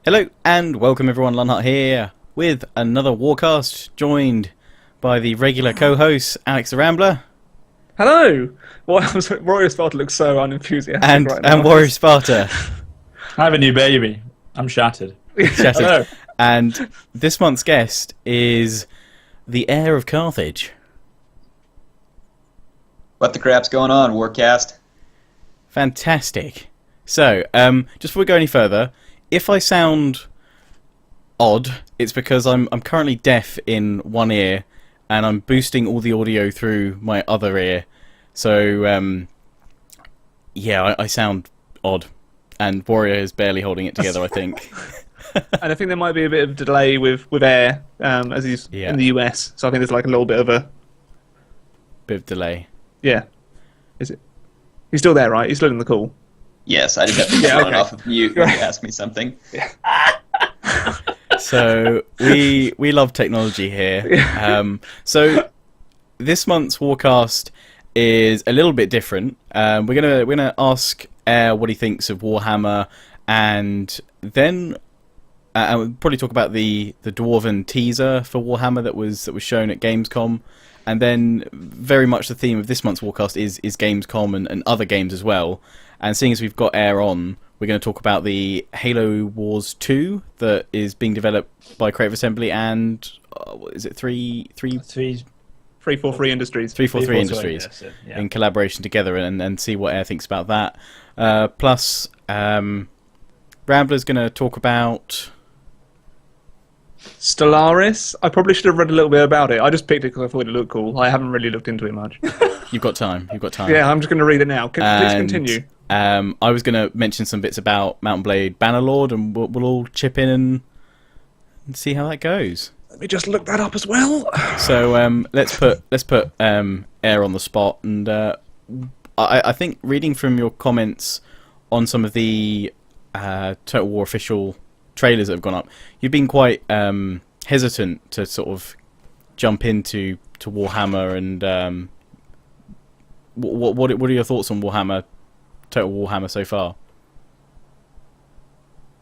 Hello and welcome everyone, Lionheart here with another Warcast, joined by the regular co-host Alex the Rambler. Hello! Warrior Sparta looks so unenthusiastic right now. And Warrior Sparta. I have a new baby. I'm shattered. Shattered. Hello. And this month's guest is the Heir of Carthage. What the crap's going on, Warcast? Fantastic. So, just before we go any further, if I sound odd, it's because I'm currently deaf in one ear, and I'm boosting all the audio through my other ear. So, yeah, I sound odd, and Warrior is barely holding it together, I think. And I think there might be a bit of delay with air, as he's in the US, so I think there's like a little bit of a... Bit of delay. Yeah. Is it? He's still there, right? He's still in the call. Yes, I just have to get on off of mute when you ask me something. Yeah. So we love technology here. So this month's Warcast is a little bit different. We're gonna ask Air what he thinks of Warhammer, and then we'll probably talk about the Dwarven teaser for Warhammer that was shown at Gamescom. And then very much the theme of this month's Warcast is Gamescom and other games as well. And seeing as we've got Air on, we're going to talk about the Halo Wars 2 that is being developed by Creative Assembly and is it 343 Industries. 343 Industries in collaboration together, and see what Air thinks about that. Plus, Rambler's going to talk about Stellaris. I probably should have read a little bit about it. I just picked it because I thought it looked cool. I haven't really looked into it much. You've got time. Yeah, I'm just going to read it now. Please continue. I was going to mention some bits about Mount & Blade Bannerlord, and we'll all chip in and see how that goes. Let me just look that up as well. So let's put Air on the spot, and I think reading from your comments on some of the Total War official trailers that have gone up, you've been quite hesitant to sort of jump into Warhammer, and what are your thoughts on Warhammer, Total Warhammer so far?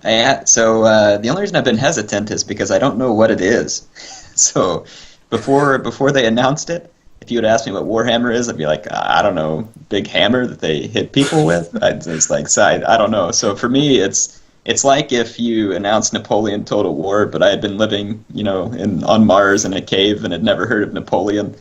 So the only reason I've been hesitant is because I don't know what it is. So before they announced it, if you would ask me what Warhammer is, I'd be like, I don't know, big hammer that they hit people with. It's like, I don't know. So for me, it's like if you announced Napoleon Total War, but I had been living, on Mars in a cave and had never heard of Napoleon.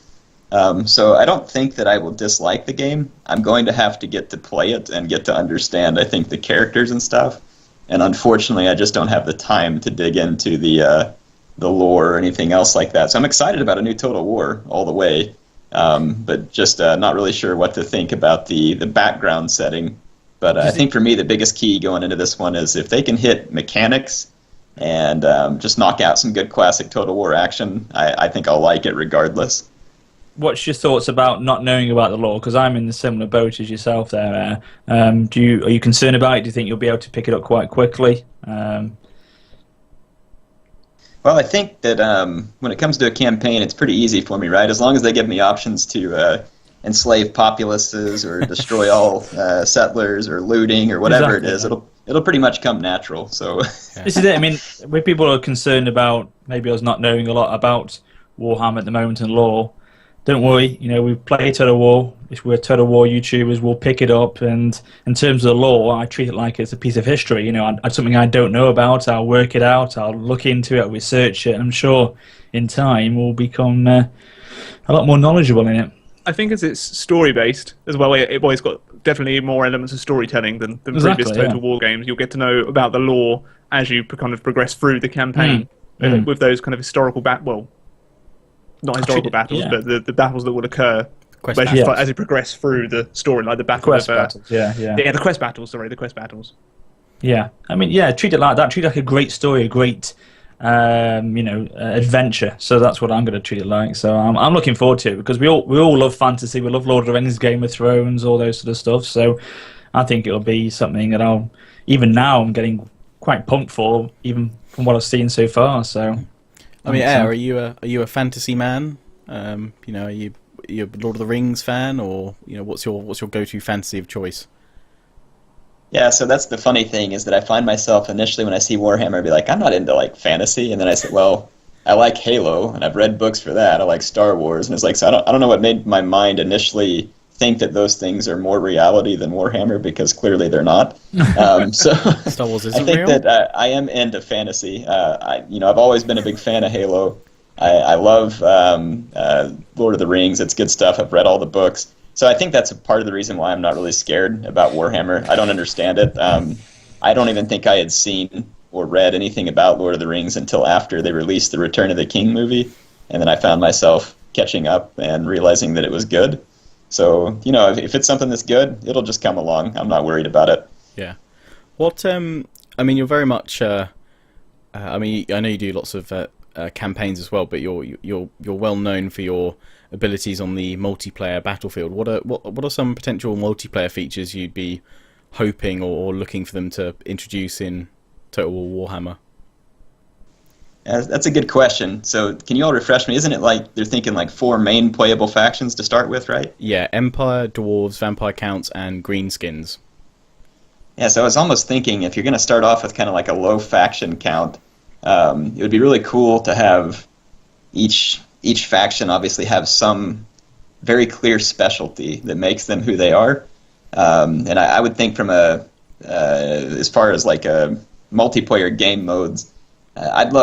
So I don't think that I will dislike the game. I'm going to have to get to play it and get to understand, I think, the characters and stuff. And unfortunately, I just don't have the time to dig into the lore or anything else like that. So I'm excited about a new Total War all the way, but just not really sure what to think about the background setting. But I think for me, the biggest key going into this one is if they can hit mechanics and just knock out some good classic Total War action, I think I'll like it regardless. What's your thoughts about not knowing about the lore? Because I'm in the similar boat as yourself there. Are you concerned about it? Do you think you'll be able to pick it up quite quickly? Well, I think that when it comes to a campaign, it's pretty easy for me, right? As long as they give me options to enslave populaces or destroy all settlers or looting or whatever it is, it'll pretty much come natural. So This is it. I mean, when people are concerned about maybe us not knowing a lot about Warhammer at the moment and lore, don't worry. We play Total War. If we're Total War YouTubers, we'll pick it up. And in terms of the lore, I treat it like it's a piece of history. Something I don't know about, I'll work it out. I'll look into it. I'll research it. And I'm sure in time we'll become a lot more knowledgeable in it. I think as it's story-based as well, it's got definitely more elements of storytelling than previous Total War games. You'll get to know about the lore as you kind of progress through the campaign with those kind of historical not historical battles, but the battles that will occur as you progress through the story, like the battle quest battles. The quest battles. Sorry, the quest battles. Yeah, I mean, treat it like that. Treat it like a great story, a great adventure. So that's what I'm going to treat it like. So I'm looking forward to it because we all love fantasy. We love Lord of the Rings, Game of Thrones, all those sort of stuff. So I think it'll be something that I'm getting quite pumped for, even from what I've seen so far. So. I mean, Air, are you a fantasy man? Are you a Lord of the Rings fan, or what's your go-to fantasy of choice? Yeah, so that's the funny thing is that I find myself initially when I see Warhammer, I'd be like, I'm not into like fantasy, and then I say, well, I like Halo, and I've read books for that. I like Star Wars, and it's like, so I don't know what made my mind initially think that those things are more reality than Warhammer, because clearly they're not. So Star Wars I isn't think real? that I am into fantasy. I've always been a big fan of Halo. I love Lord of the Rings. It's good stuff. I've read all the books. So I think that's a part of the reason why I'm not really scared about Warhammer. I don't understand it. I don't even think I had seen or read anything about Lord of the Rings until after they released the Return of the King movie. And then I found myself catching up and realizing that it was good. So, if it's something that's good, it'll just come along. I'm not worried about it. Yeah. What, I mean, you're very much, I know you do lots of campaigns as well, but you're well known for your abilities on the multiplayer battlefield. What are some potential multiplayer features you'd be hoping or looking for them to introduce in Total War Warhammer? That's a good question. So can you all refresh me? Isn't it like they're thinking like 4 main playable factions to start with, right? Yeah, Empire, Dwarves, Vampire Counts, and Greenskins. Yeah, so I was almost thinking if you're going to start off with kind of like a low faction count, it would be really cool to have each faction obviously have some very clear specialty that makes them who they are. And I would think from as far as like a multiplayer game modes, I've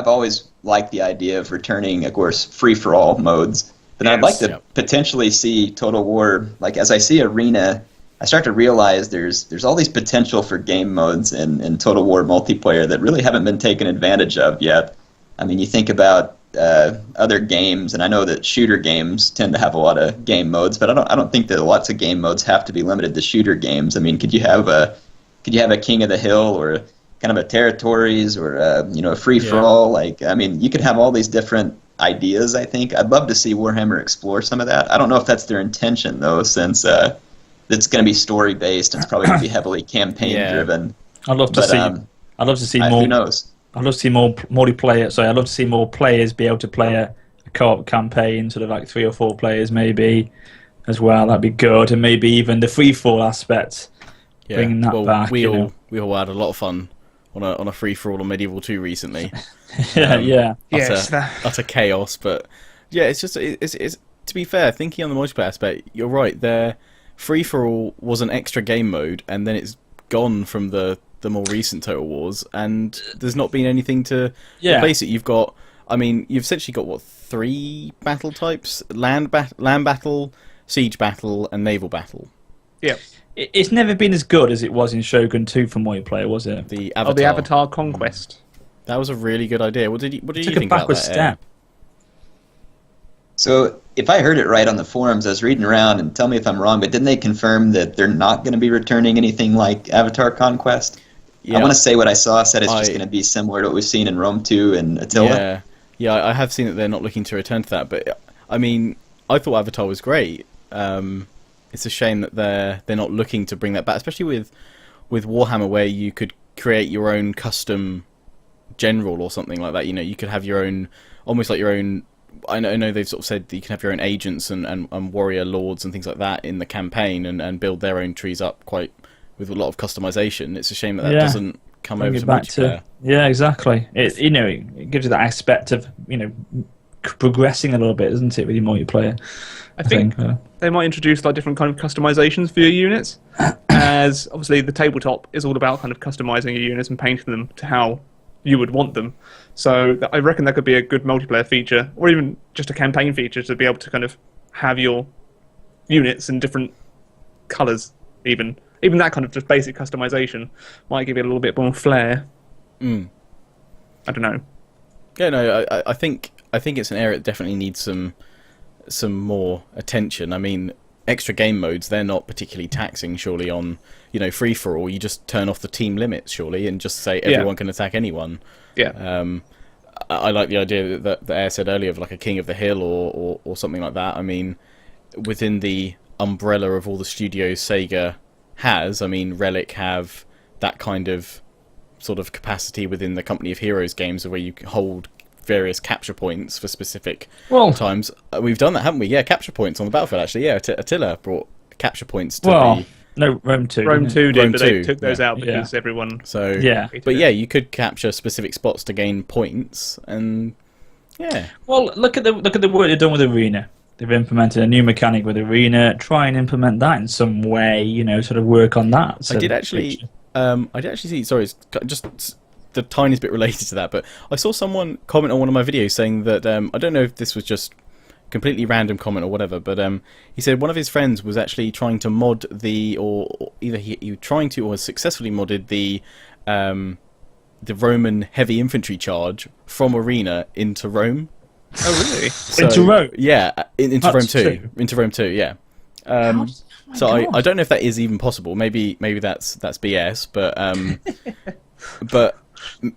always liked the idea of returning, of course, free-for-all modes. But I'd like to potentially see Total War, like as I see Arena, I start to realize there's all these potential for game modes in Total War multiplayer that really haven't been taken advantage of yet. I mean, you think about other games, and I know that shooter games tend to have a lot of game modes, but I don't think that lots of game modes have to be limited to shooter games. I mean, could you have a King of the Hill or kind of a territories or a free for all? Like, I mean, you could have all these different ideas. I think I'd love to see Warhammer explore some of that. I don't know if that's their intention though, since it's going to be story based and it's probably going to be heavily campaign driven. I'd love to see more. Who knows? I'd love to see more multiplayer. Sorry, I'd love to see more players be able to play a co-op campaign, sort of like 3 or 4 players maybe, as well. That'd be good, and maybe even the free-for-all aspect. Yeah. Bringing that back. We all had a lot of fun on a free-for-all on Medieval 2 recently. Utter chaos, but yeah, it's just it's to be fair, thinking on the multiplayer aspect, you're right. Their free-for-all was an extra game mode, and then it's gone from the more recent Total Wars, and there's not been anything to replace it. You've essentially got 3 battle types: land battle, siege battle, and naval battle. Yeah. It's never been as good as it was in Shogun 2 for multiplayer, was it? The Avatar. The Avatar Conquest. That was a really good idea. What did you think about that? Took a backward step. So if I heard it right on the forums, I was reading around, and tell me if I'm wrong, but didn't they confirm that they're not going to be returning anything like Avatar Conquest? Yeah. I want to say what I saw said it's just going to be similar to what we've seen in Rome 2 and Attila. Yeah, I have seen that they're not looking to return to that, but I mean, I thought Avatar was great. It's a shame that they're not looking to bring that back, especially with Warhammer, where you could create your own custom general or something like that. You could have your own, almost like your own. I know they've sort of said that you can have your own agents and warrior lords and things like that in the campaign and build their own trees up with a lot of customization. It's a shame that doesn't come over to multiplayer. Yeah, exactly. It gives you that aspect of progressing a little bit, doesn't it, with your multiplayer? I think they might introduce like different kind of customizations for your units, as obviously the tabletop is all about kind of customizing your units and painting them to how you would want them. So I reckon that could be a good multiplayer feature, or even just a campaign feature, to be able to kind of have your units in different colours. Even that kind of just basic customization might give it a little bit more flair. I don't know. Yeah, no, I think it's an area that definitely needs some more attention. I mean, extra game modes, they're not particularly taxing, surely, on free for all. You just turn off the team limits, surely, and just say everyone can attack anyone. I like the idea that Air said earlier of like a King of the Hill or something like that. I mean, within the umbrella of all the studios Sega has, I mean, Relic have that kind of sort of capacity within the Company of Heroes games where you hold various capture points for specific times. We've done that, haven't we? Yeah, capture points on the battlefield, actually. Yeah, Attila brought capture points to No, Rome 2. Rome 2 did, Rome but 2, they took those out Yeah. because everyone. So Yeah. but yeah, you could capture specific spots to gain points, and yeah. Well, look at the work they've done with Arena. They've implemented a new mechanic with Arena. Try and implement that in some way. Sort of work on that. I did actually see. Sorry, it's just the tiniest bit related to that, but I saw someone comment on one of my videos saying that I don't know if this was just completely random comment or whatever, but he said one of his friends was actually trying to mod or either he was trying to or has successfully modded the Roman heavy infantry charge from Arena into Rome. Oh really? So, Into Rome? Yeah, into That's Rome 2. true. Into Rome 2, yeah. So I don't know if that is even possible. Maybe that's BS, but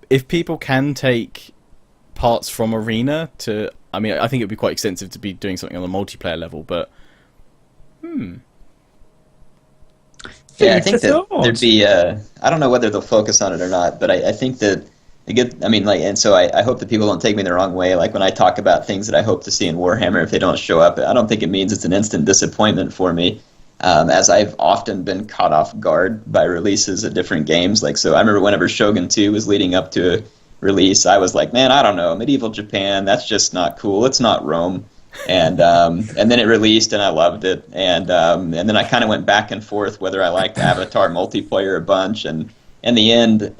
if people can take parts from Arena to, I mean, I think it would be quite extensive to be doing something on the multiplayer level, but Yeah, I think that there'd be. I don't know whether they'll focus on it or not, but I think that I mean, like, and so I hope that people don't take me the wrong way. Like when I talk about things that I hope to see in Warhammer, if they don't show up, I don't think it means it's an instant disappointment for me. As I've often been caught off guard by releases of different games. Like, so I remember whenever Shogun 2 was leading up to a release, I was like, man, I don't know, medieval Japan, that's just not cool. It's not Rome. And then it released, and I loved it. And then I kind of went back and forth whether I liked Avatar multiplayer a bunch. And in the end,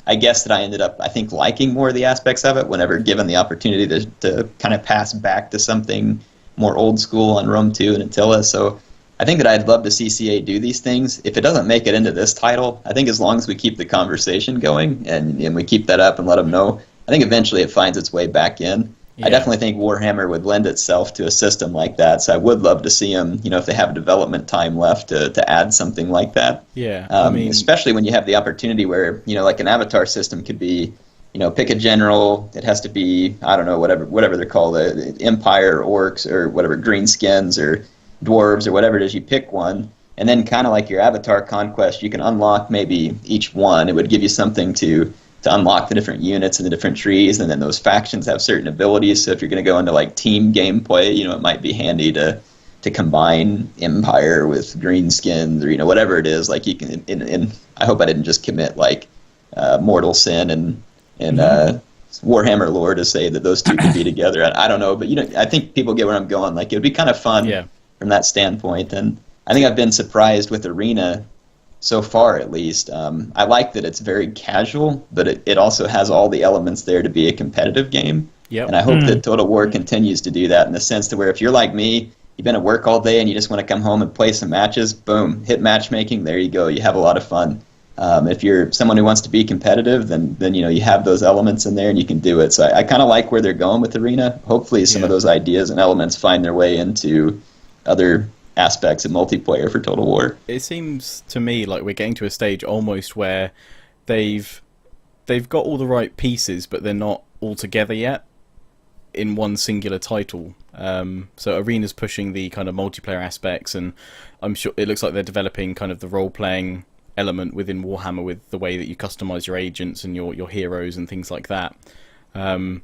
I guess that I ended up, I think, liking more of the aspects of it whenever given the opportunity to kind of pass back to something more old school on Rome 2 and Attila. So I think that I'd love to see CA do these things. If it doesn't make it into this title, I think as long as we keep the conversation going and we keep that up and let them know, I think eventually it finds its way back in. Yeah. I definitely think Warhammer would lend itself to a system like that, so I would love to see them, if they have development time left, to add something like that. Yeah, I mean, especially when you have the opportunity where, like an Avatar system could be, pick a general, it has to be, I don't know, whatever they're called, Empire, Orcs, or whatever, Greenskins, or Dwarves, or whatever it is, you pick one, and then kind of like your Avatar Conquest, you can unlock maybe each one. It would give you something to unlock the different units and the different trees, and then those factions have certain abilities. So if you're going to go into like team gameplay, it might be handy to combine Empire with Greenskins, or whatever it is. Like you can, and I hope I didn't just commit like mortal sin and Warhammer lore to say that those two could be together. I don't know, but I think people get where I'm going. Like it would be kind of fun from that standpoint, and I think I've been surprised with Arena. So far, at least, I like that it's very casual, but it also has all the elements there to be a competitive game. Yep. And I hope that Total War continues to do that in the sense to where if you're like me, you've been at work all day and you just want to come home and play some matches, boom, hit matchmaking, there you go, you have a lot of fun. If you're someone who wants to be competitive, then you have those elements in there and you can do it. So I kind of like where they're going with Arena. Hopefully some of those ideas and elements find their way into other aspects of multiplayer for Total War. It seems to me like we're getting to a stage almost where they've got all the right pieces, but they're not all together yet in one singular title. So Arena's pushing the kind of multiplayer aspects, and I'm sure it looks like they're developing kind of the role-playing element within Warhammer with the way that you customize your agents and your heroes and things like that. And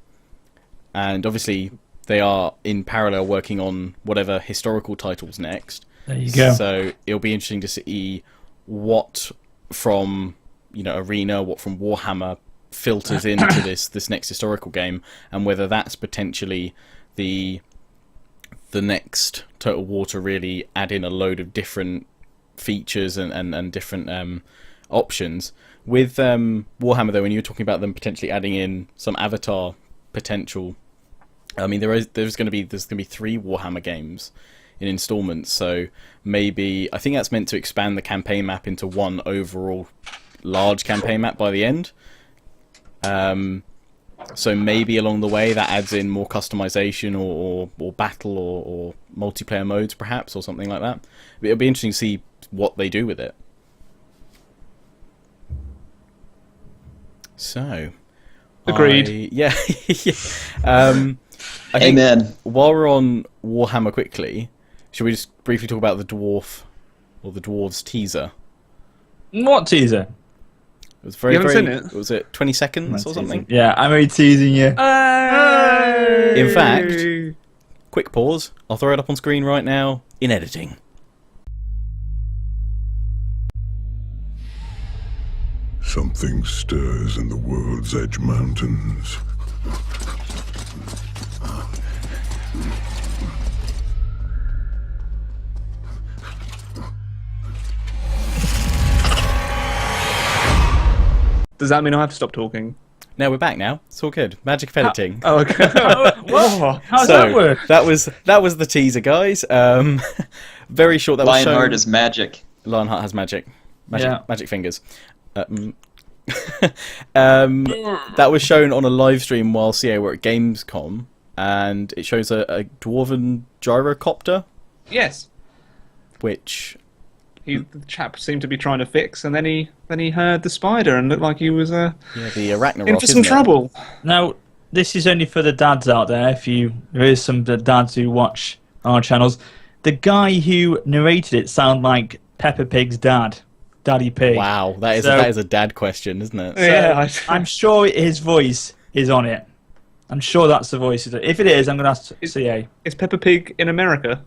obviously they are in parallel working on whatever historical titles next. There you go. So it'll be interesting to see what from Arena, what from Warhammer filters into this next historical game, and whether that's potentially the next Total War to really add in a load of different features and different options. With Warhammer though, when you were talking about them potentially adding in some Avatar potential, I mean, there's going to be 3 Warhammer games in installments, so maybe I think that's meant to expand the campaign map into one overall large campaign map by the end. So maybe along the way that adds in more customization or battle or multiplayer modes perhaps, or something like that. It'll be interesting to see what they do with it. So, agreed. Yeah. I think Amen. While we're on Warhammer quickly, should we just briefly talk about the Dwarf or the Dwarves teaser? What teaser? It was very, you haven't seen it? Was it 20 seconds or something? Yeah, I'm only teasing you. In fact, quick pause. I'll throw it up on screen right now in editing. Something stirs in the World's Edge Mountains. Does that mean I have to stop talking? Now we're back now. It's all good. Magic of editing. Oh, okay. What? How does So that work? that was the teaser, guys. Very short. That was Lionheart shown. is magic. Lionheart has magic. Yeah. Magic fingers. That was shown on a live stream while CA were at Gamescom, and it shows a dwarven gyrocopter, Yes. which The chap seemed to be trying to fix, and then he heard the spider and looked like he was the Ragnarok. in for some isn't it? trouble. Now, this is only for the dads out there. There is some dads who watch our channels. The guy who narrated it sounded like Peppa Pig's dad, Daddy Pig. Wow, that So- is a dad question, isn't it? Yeah, I'm sure his voice is on it. I'm sure that's the voice. If it is, I'm going to ask CA. Is Peppa Pig in America?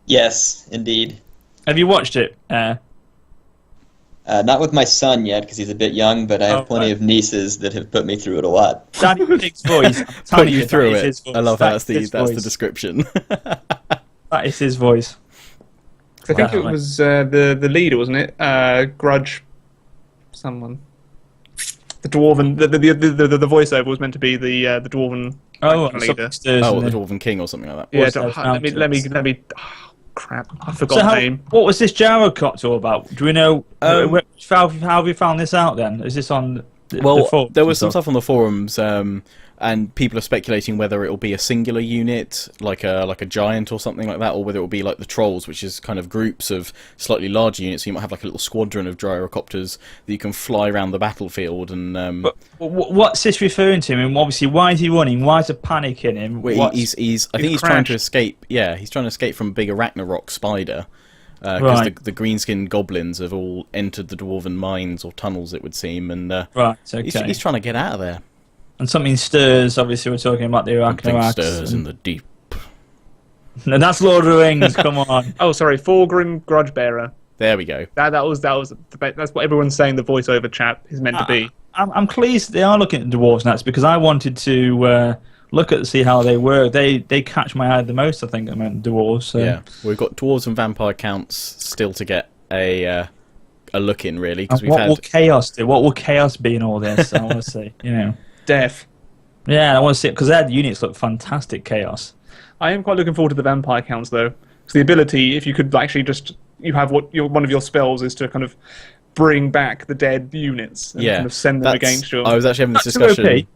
Yes, indeed. Have you watched it? Not with my son yet, because he's a bit young, but I have plenty right. of nieces that have put me through it a lot. Daddy Pig's voice. I'm Put telling you that through is it. his voice. I love how That that's is his the voice. description. That is his voice. 'Cause I think it Wow. was the leader, wasn't it? Grudge, someone. The dwarven, the voiceover was meant to be the dwarven leader. Oh, the Dwarven King or something like that. Yeah, What's so, those let me. Oh, crap! I forgot So the name. what was this gyrocopter all about? Do we know? Um, how have you found this out then? Is this on the Well, forums there and was some stuff? stuff on the forums, and people are speculating whether it will be a singular unit, like a giant or something like that, or whether it will be like the trolls, which is kind of groups of slightly larger units. So you might have like a little squadron of gyrocopters that you can fly around the battlefield. And But what's this referring to? I mean, obviously, why is he running? Why is there panic in him? well, What's- I think he's trying to crashed. escape. Yeah, he's trying to escape from a big Ragnarok spider. Because Right. the green-skinned goblins have all entered the dwarven mines or tunnels, it would seem, and right, okay. he's trying to get out of there. And something stirs. Obviously, we're talking about the Something Ragnarok. stirs in the deep. No, that's Lord of the Rings. Come on. Oh, sorry, Thorgrim Grudgebearer. There we go. That's what everyone's saying. The voiceover chap is meant to be. I'm pleased they are looking at dwarves now, because I wanted to look at see how they work. They catch my eye the most, I think, among dwarves. So. Yeah, we've got dwarves and vampire counts still to get a look in, really, because And we've what will had. chaos do? What will chaos be in all this? I want to see. Death. Yeah, I want to see it because their units look fantastic. Chaos. I am quite looking forward to the vampire counts though, because the ability, if you could actually you have one of your spells is to kind of bring back the dead units and Yeah, kind of send them against you. I was actually having this That's too discussion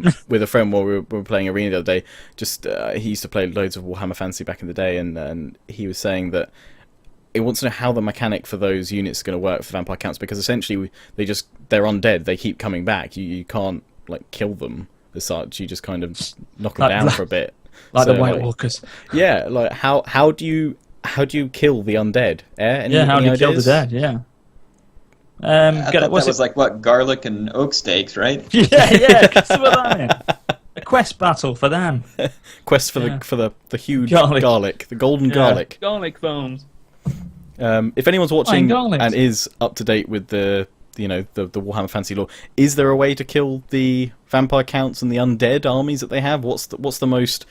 OP. with a friend while we were playing Arena the other day. Just he used to play loads of Warhammer Fantasy back in the day, and he was saying that he wants to know how the mechanic for those units is going to work for vampire counts, because essentially they're undead. They keep coming back. You can't like kill them as such. You just kind of knock them down for a bit. Like So, the White Walkers. Yeah, like how do you kill the undead? Yeah, how do you kill the dead? Yeah. I thought that what's was like, what, garlic and oak steaks, right? yeah, some of that in. A quest battle for them. Quest for Yeah. the huge Garlic. garlic, the golden garlic. Garlic foams. If anyone's watching garlics. and is up to date with the Warhammer Fantasy lore, is there a way to kill the vampire counts and the undead armies that they have? What's the most?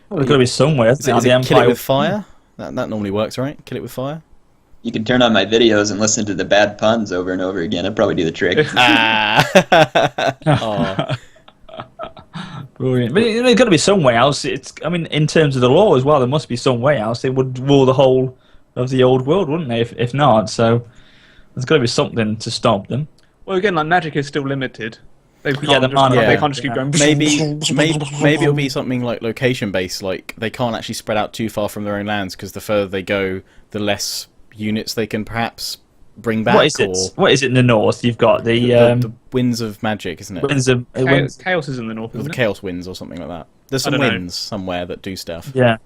Well, there's got to be somewhere. Is it kill it with fire? That normally works, right? Kill it with fire. You can turn on my videos and listen to the bad puns over and over again. It'd probably do the trick. Oh. Brilliant. But there's got to be some way else. In terms of the law as well, there must be some way else. They would rule the whole of the old world, wouldn't they? If not, so there's got to be something to stop them. Well, again, like magic is still limited. They can't, the just, mana, they yeah. can't just keep going. Maybe it'll be something like location based, like they can't actually spread out too far from their own lands, because the further they go, the less units they can perhaps bring back. What is it? What is it in the north? You've got the winds of magic, isn't it? winds of Chaos is in the north, Or isn't the it? chaos winds or something like that. There's I some don't know. winds somewhere that do stuff. yeah.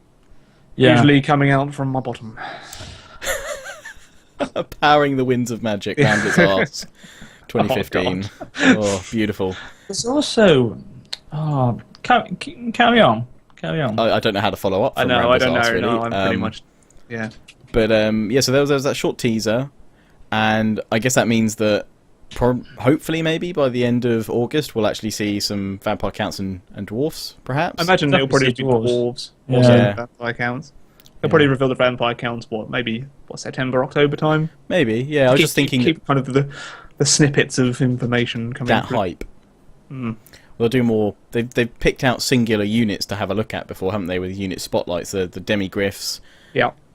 Usually coming out from my bottom. Powering the winds of magic round its arse. 2015. Oh, beautiful. There's also. Oh, carry on. I don't know how to follow up. I From know, I Rambler's don't know. arse, really. No, I'm pretty much. Yeah. But yeah, so there was that short teaser, and I guess that means that hopefully maybe by the end of August we'll actually see some vampire counts and dwarfs, perhaps. I imagine it'll probably be dwarves or some vampire counts. They'll probably reveal the vampire counts. Maybe September, October time. Maybe, yeah. I was just thinking keep kind of the snippets of information coming. That through. hype. They'll do more. They've picked out singular units to have a look at before, haven't they? With unit spotlights, the demigryphs,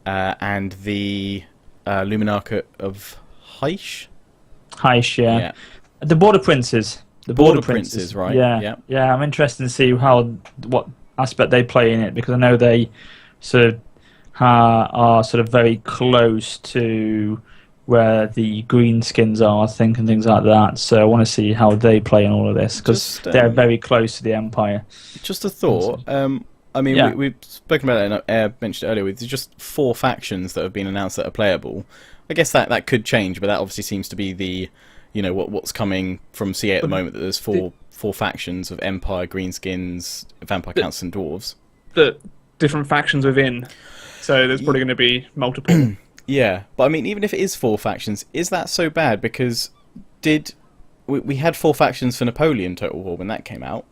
and the Luminarch of Heish. Heish, yeah. The Border Princes. The Border Princes, right? Yeah. I'm interested to see what aspect they play in it, because I know they sort of are sort of very close to where the greenskins are, I think, and things like that. So I want to see how they play in all of this, because they're very close to the Empire. Just a thought. I mean, we've spoken about it, and I mentioned it earlier. With just 4 factions that have been announced that are playable. I guess that could change, but that obviously seems to be the, what's coming from CA at the moment. That there's four factions of Empire, greenskins, vampire counts, and dwarves. The different factions within. So there's probably going to be multiple. Yeah, but I mean, even if it is 4 factions, is that so bad? Because we had 4 factions for Napoleon Total War when that came out?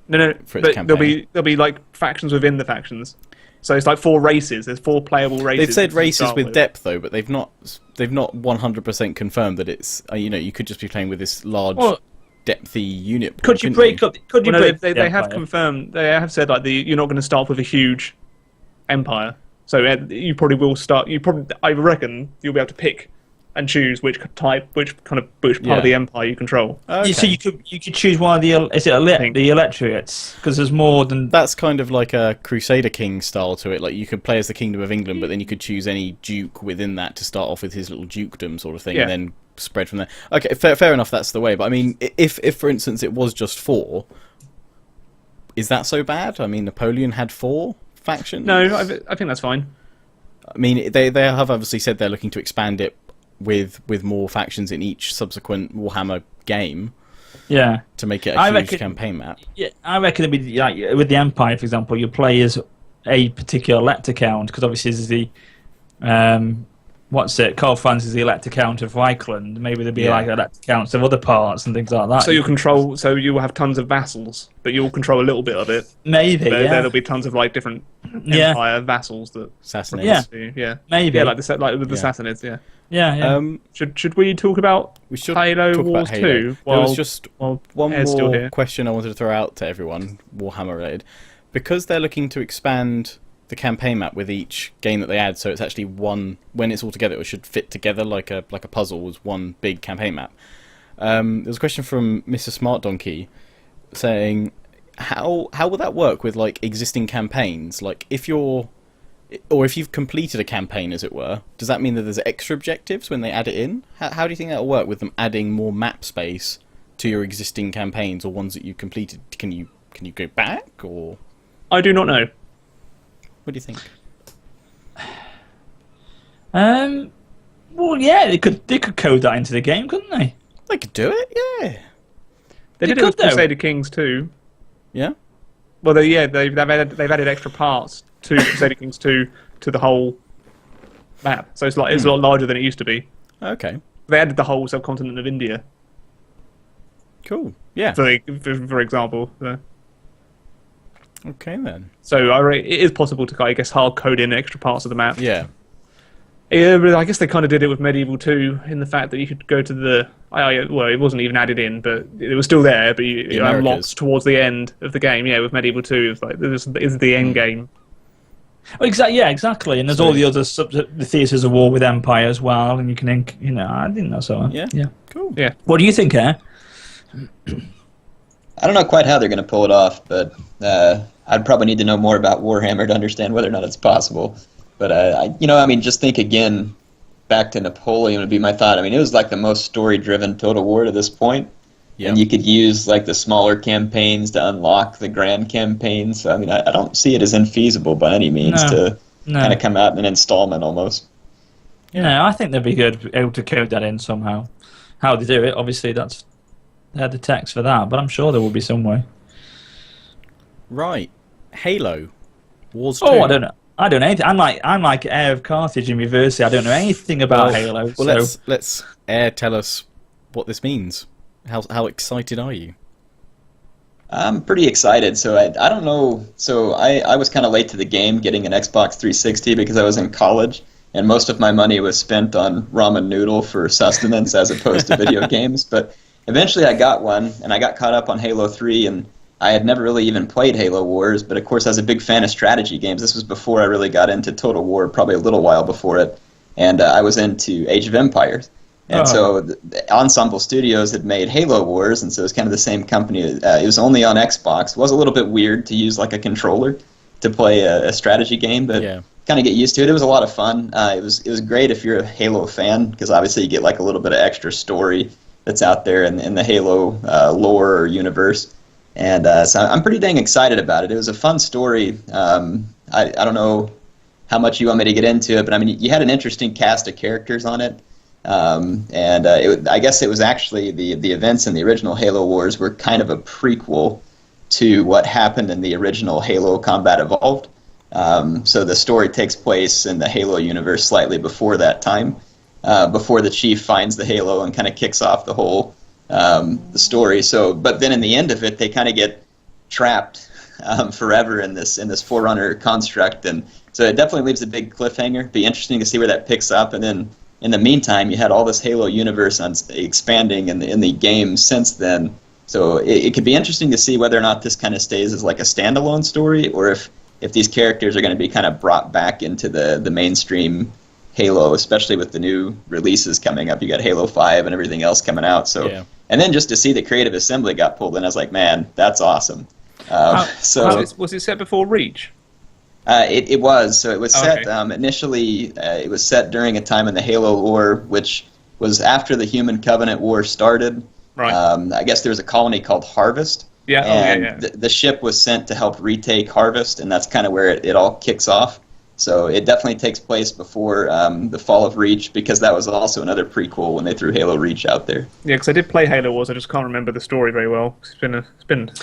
No. But there'll be like factions within the factions. So it's like 4 races. There's 4 playable races. They've said races with depth though, but they've not 100% confirmed that it's you could just be playing with this large depthy unit. Could you break up? Could you break? They have confirmed. They have said like you're not going to start with a huge empire. So you probably will start. I reckon you'll be able to pick and choose which part of the empire you control. Okay. So you could choose one of the the electorates, because there's more than. That's kind of like a Crusader King style to it. Like you could play as the Kingdom of England, but then you could choose any duke within that to start off with his little dukedom sort of thing, and then spread from there. Okay, fair enough. That's the way. But I mean, if for instance it was just 4, is that so bad? I mean, Napoleon had 4 factions. No, I think that's fine. I mean, they have obviously said they're looking to expand it with more factions in each subsequent Warhammer game. Yeah. To make it a huge campaign map. Yeah, I reckon it'd be like with the Empire, for example, you play as a particular elector count, because obviously there's the Karl Franz is the elector count of Reichland. Maybe there'd be like elector counts of other parts and things like that. So you will have tons of vassals, but you'll control a little bit of it. Maybe, There'll be tons of like different Empire vassals that Sassanids. Yeah. Maybe. Yeah, like the Sassanids, yeah. Yeah. Should we talk about Halo Wars 2? There was just one more question I wanted to throw out to everyone, Warhammer related. Because they're looking to expand the campaign map with each game that they add, so it's actually one, when it's all together it should fit together like a puzzle as one big campaign map. There's a question from Mr. Smart Donkey saying, how will that work with like existing campaigns? Like if you've completed a campaign, as it were, does that mean that there's extra objectives when they add it in? How do you think that'll work with them adding more map space to your existing campaigns or ones that you've completed? Can you go back, or? I do not know. What do you think? Well, yeah, they could code that into the game, couldn't they? They could do it, yeah. They did it with Crusader Kings too. Yeah. Well, they've added extra parts to Crusader Kings 2 to the whole map, so it's a lot larger than it used to be. Okay. They added the whole subcontinent of India. Cool. Yeah. For example. Okay then. So it is possible to, I guess, hard code in extra parts of the map. Yeah. But I guess they kind of did it with Medieval 2 in the fact that you could go to the... well, it wasn't even added in, but it was still there, but you unlocked towards the end of the game. Yeah, with Medieval 2, it's like, this is the end game. Oh, exactly. And there's all the other the theatres of war with Empire as well, and you can, I think that's all. Yeah. Cool. Yeah. What do you think, I don't know quite how they're going to pull it off, but I'd probably need to know more about Warhammer to understand whether or not it's possible. But just think again, back to Napoleon would be my thought. I mean, it was like the most story-driven Total War to this point. Yep. And you could use like the smaller campaigns to unlock the grand campaigns. So, I mean, I don't see it as infeasible by any means to kind of come out in an installment almost. Yeah, I think they'd be good able to code that in somehow. How they do it, obviously, they had the text for that, but I'm sure there will be some way. Right. Halo. Wars 2. Oh, I don't know. I don't know anything. I'm like Heir of Carthage in reverse. I don't know anything about Halo. Well, let's Air tell us what this means. How excited are you? I'm pretty excited. So I don't know. So I was kind of late to the game getting an Xbox 360 because I was in college, and most of my money was spent on ramen noodle for sustenance as opposed to video games. But eventually I got one, and I got caught up on Halo 3, and I had never really even played Halo Wars, but of course I was a big fan of strategy games. This was before I really got into Total War, probably a little while before it, and I was into Age of Empires. And so the Ensemble Studios had made Halo Wars, and so it was kind of the same company. It was only on Xbox. It was a little bit weird to use like a controller to play a strategy game, but kind of get used to it. It was a lot of fun. It was great if you're a Halo fan, because obviously you get like a little bit of extra story that's out there in the Halo lore or universe. And so I'm pretty dang excited about it. It was a fun story. I don't know how much you want me to get into it, but I mean, you had an interesting cast of characters on it. I guess it was actually the events in the original Halo Wars were kind of a prequel to what happened in the original Halo Combat Evolved. So the story takes place in the Halo universe slightly before that time, before the Chief finds the Halo and kind of kicks off the whole the story. So, but then in the end of it, they kind of get trapped forever in this Forerunner construct, and so it definitely leaves a big cliffhanger. Be interesting to see where that picks up, and then. In the meantime, you had all this Halo universe expanding in the game since then. So it could be interesting to see whether or not this kind of stays as like a standalone story, or if these characters are going to be kind of brought back into the mainstream Halo, especially with the new releases coming up. You got Halo 5 and everything else coming out. So, and then just to see that Creative Assembly got pulled in, I was like, man, that's awesome. Was it set before Reach? It was. So it was set, initially, it was set during a time in the Halo lore, which was after the Human Covenant War started. Right. I guess there was a colony called Harvest. Yeah. And the ship was sent to help retake Harvest, and that's kind of where it all kicks off. So it definitely takes place before the fall of Reach, because that was also another prequel when they threw Halo Reach out there. Yeah, because I did play Halo Wars, I just can't remember the story very well. It's been a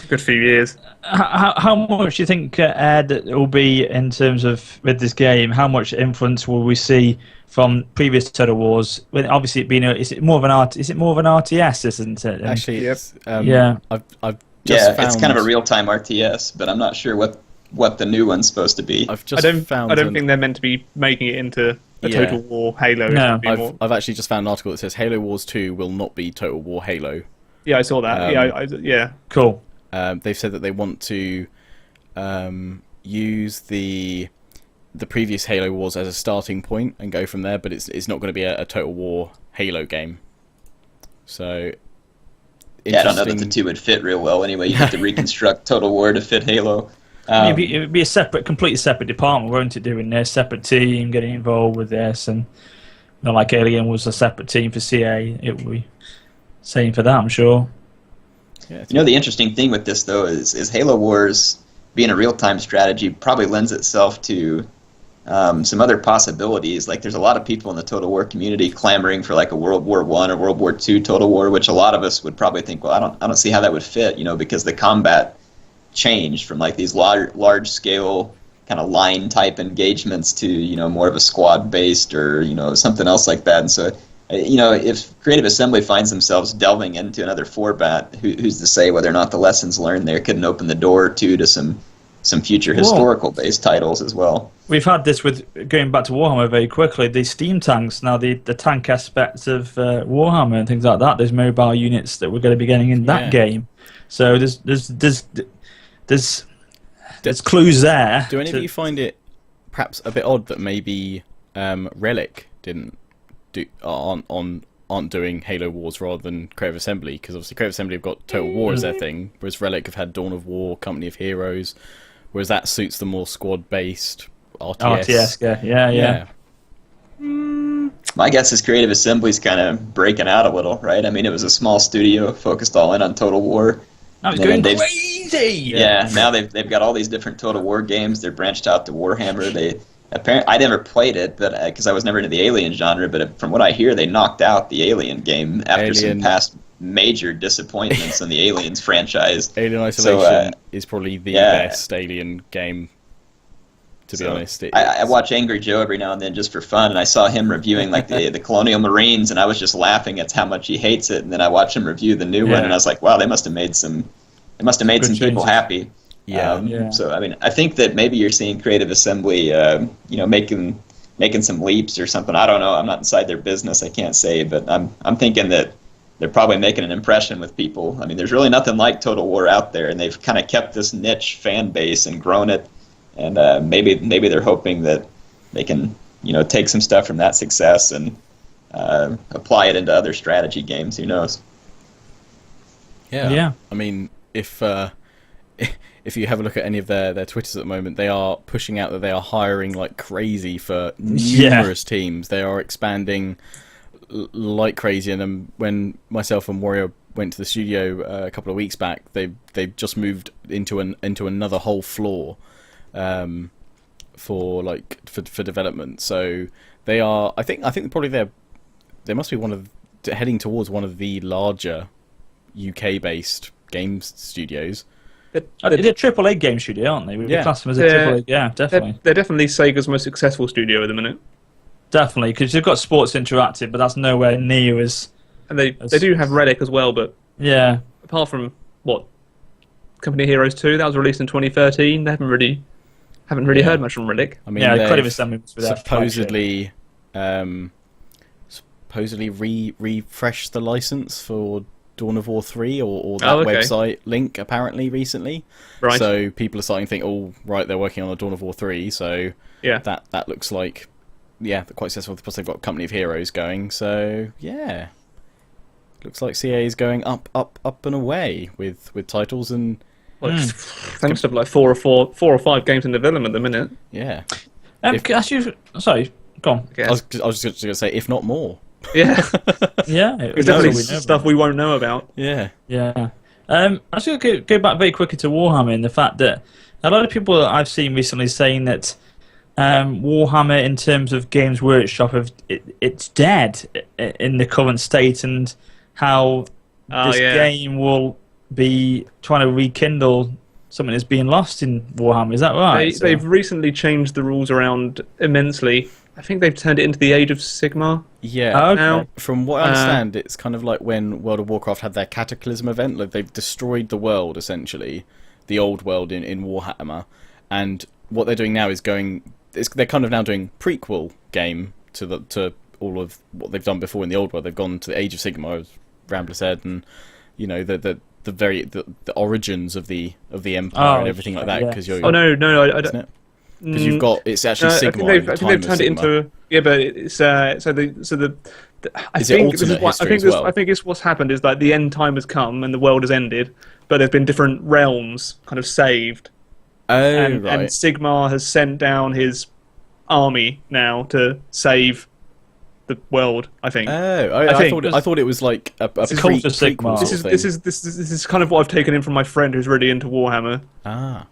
good few years. How much do you think, Ed, it will be in terms of with this game? How much influence will we see from previous Total Wars? When obviously is it more of an RTS, isn't it? Actually, yes. I've just found... it's kind of a real-time RTS, but I'm not sure what the new one's supposed to be. I don't think they're meant to be making it into a Total War Halo. No, I've actually just found an article that says Halo Wars 2 will not be Total War Halo. Yeah, I saw that. Yeah. Cool. They've said that they want to use the previous Halo Wars as a starting point and go from there, but it's not going to be a Total War Halo game. So I don't know that the two would fit real well anyway. You have to reconstruct Total War to fit Halo. It would be a completely separate department, won't it? Doing their separate team, getting involved with this, and not like Alien was a separate team for CA. It would be same for that, I'm sure. Yeah, the interesting thing with this though is Halo Wars being a real-time strategy probably lends itself to some other possibilities. Like there's a lot of people in the Total War community clamoring for like a World War I or World War II Total War, which a lot of us would probably think, well, I don't see how that would fit, because the combat changed from like these large scale kind of line type engagements to more of a squad based or something else like that. And so if Creative Assembly finds themselves delving into another format, who's to say whether or not the lessons learned there couldn't open the door to some future historical based titles as well. We've had this with going back to Warhammer very quickly, the steam tanks, now the tank aspects of Warhammer and things like that. There's mobile units that we're going to be getting in that game. So there's clues there. Do any of you find it perhaps a bit odd that maybe Relic aren't doing Halo Wars rather than Creative Assembly? Because obviously Creative Assembly have got Total War as their thing, whereas Relic have had Dawn of War, Company of Heroes, whereas that suits the more squad-based RTS. Yeah. My guess is Creative Assembly's kind of breaking out a little, right? I mean, it was a small studio focused all in on Total War. Now it's going crazy. Yeah, now they've got all these different Total War games. They're branched out to Warhammer. I never played it, but because I was never into the Alien genre. But from what I hear, they knocked out the Alien game after some past major disappointments in the Aliens franchise. Alien Isolation is probably the best Alien game to be honest. I watch Angry Joe every now and then just for fun, and I saw him reviewing like the Colonial Marines, and I was just laughing at how much he hates it. And then I watched him review the new one, and I was like, wow, they must have made some people happy. Yeah. So I mean, I think that maybe you're seeing Creative Assembly, making some leaps or something. I don't know. I'm not inside their business. I can't say, but I'm thinking that they're probably making an impression with people. I mean, there's really nothing like Total War out there, and they've kind of kept this niche fan base and grown it. And maybe they're hoping that they can, take some stuff from that success and apply it into other strategy games. Who knows? Yeah. I mean, if you have a look at any of their Twitters at the moment, they are pushing out that they are hiring like crazy for numerous teams. They are expanding like crazy. And then when myself and Warrior went to the studio a couple of weeks back, they've just moved into another whole floor. For development, so they are. I think probably they must be heading towards one of the larger UK-based games studios. They're a AAA game studio, aren't they? We class them as a AAA. Yeah, definitely. They're definitely Sega's most successful studio at the minute. Definitely, because they've got Sports Interactive, but that's nowhere near as. And they do have Relic as well, but apart from Company Heroes 2, that was released in 2013. They haven't really heard much from Relic. I mean, Creative Assembly supposedly refreshed the license for Dawn of War 3 or that website link apparently recently. Right. So people are starting to think, oh, right, they're working on the Dawn of War 3, so that looks like, they're quite successful. Plus they've got Company of Heroes going, so yeah. Looks like CA is going up and away with titles and... Thanks to like four or five games in development at the minute. Yeah. Sorry, go on. I was just going to say, if not more. Yeah. Yeah. There's definitely stuff we won't know about. Yeah. Yeah. I was going to go back very quickly to Warhammer and the fact that a lot of people I've seen recently saying that Warhammer, in terms of Games Workshop, it's dead in the current state, and how this game will be trying to rekindle something that's being lost in Warhammer. Is that right? They've recently changed the rules around immensely. I think they've turned it into the Age of Sigmar. Yeah. Now. From what I understand, it's kind of like when World of Warcraft had their Cataclysm event. Like they've destroyed the world, essentially, the old world in Warhammer. And what they're doing now is they're kind of now doing prequel game to all of what they've done before in the old world. They've gone to the Age of Sigmar, as Rambler said, and the origins of the empire and everything like that. Because no, because you've got it's actually Sigmar. I think they've turned it into but it's I think it's what's happened is that the end time has come and the world has ended, but there've been different realms kind of saved. And Sigmar has sent down his army now to save the world, I think. I thought it was like a cult of Sigmar. This is kind of what I've taken in from my friend who's really into Warhammer. But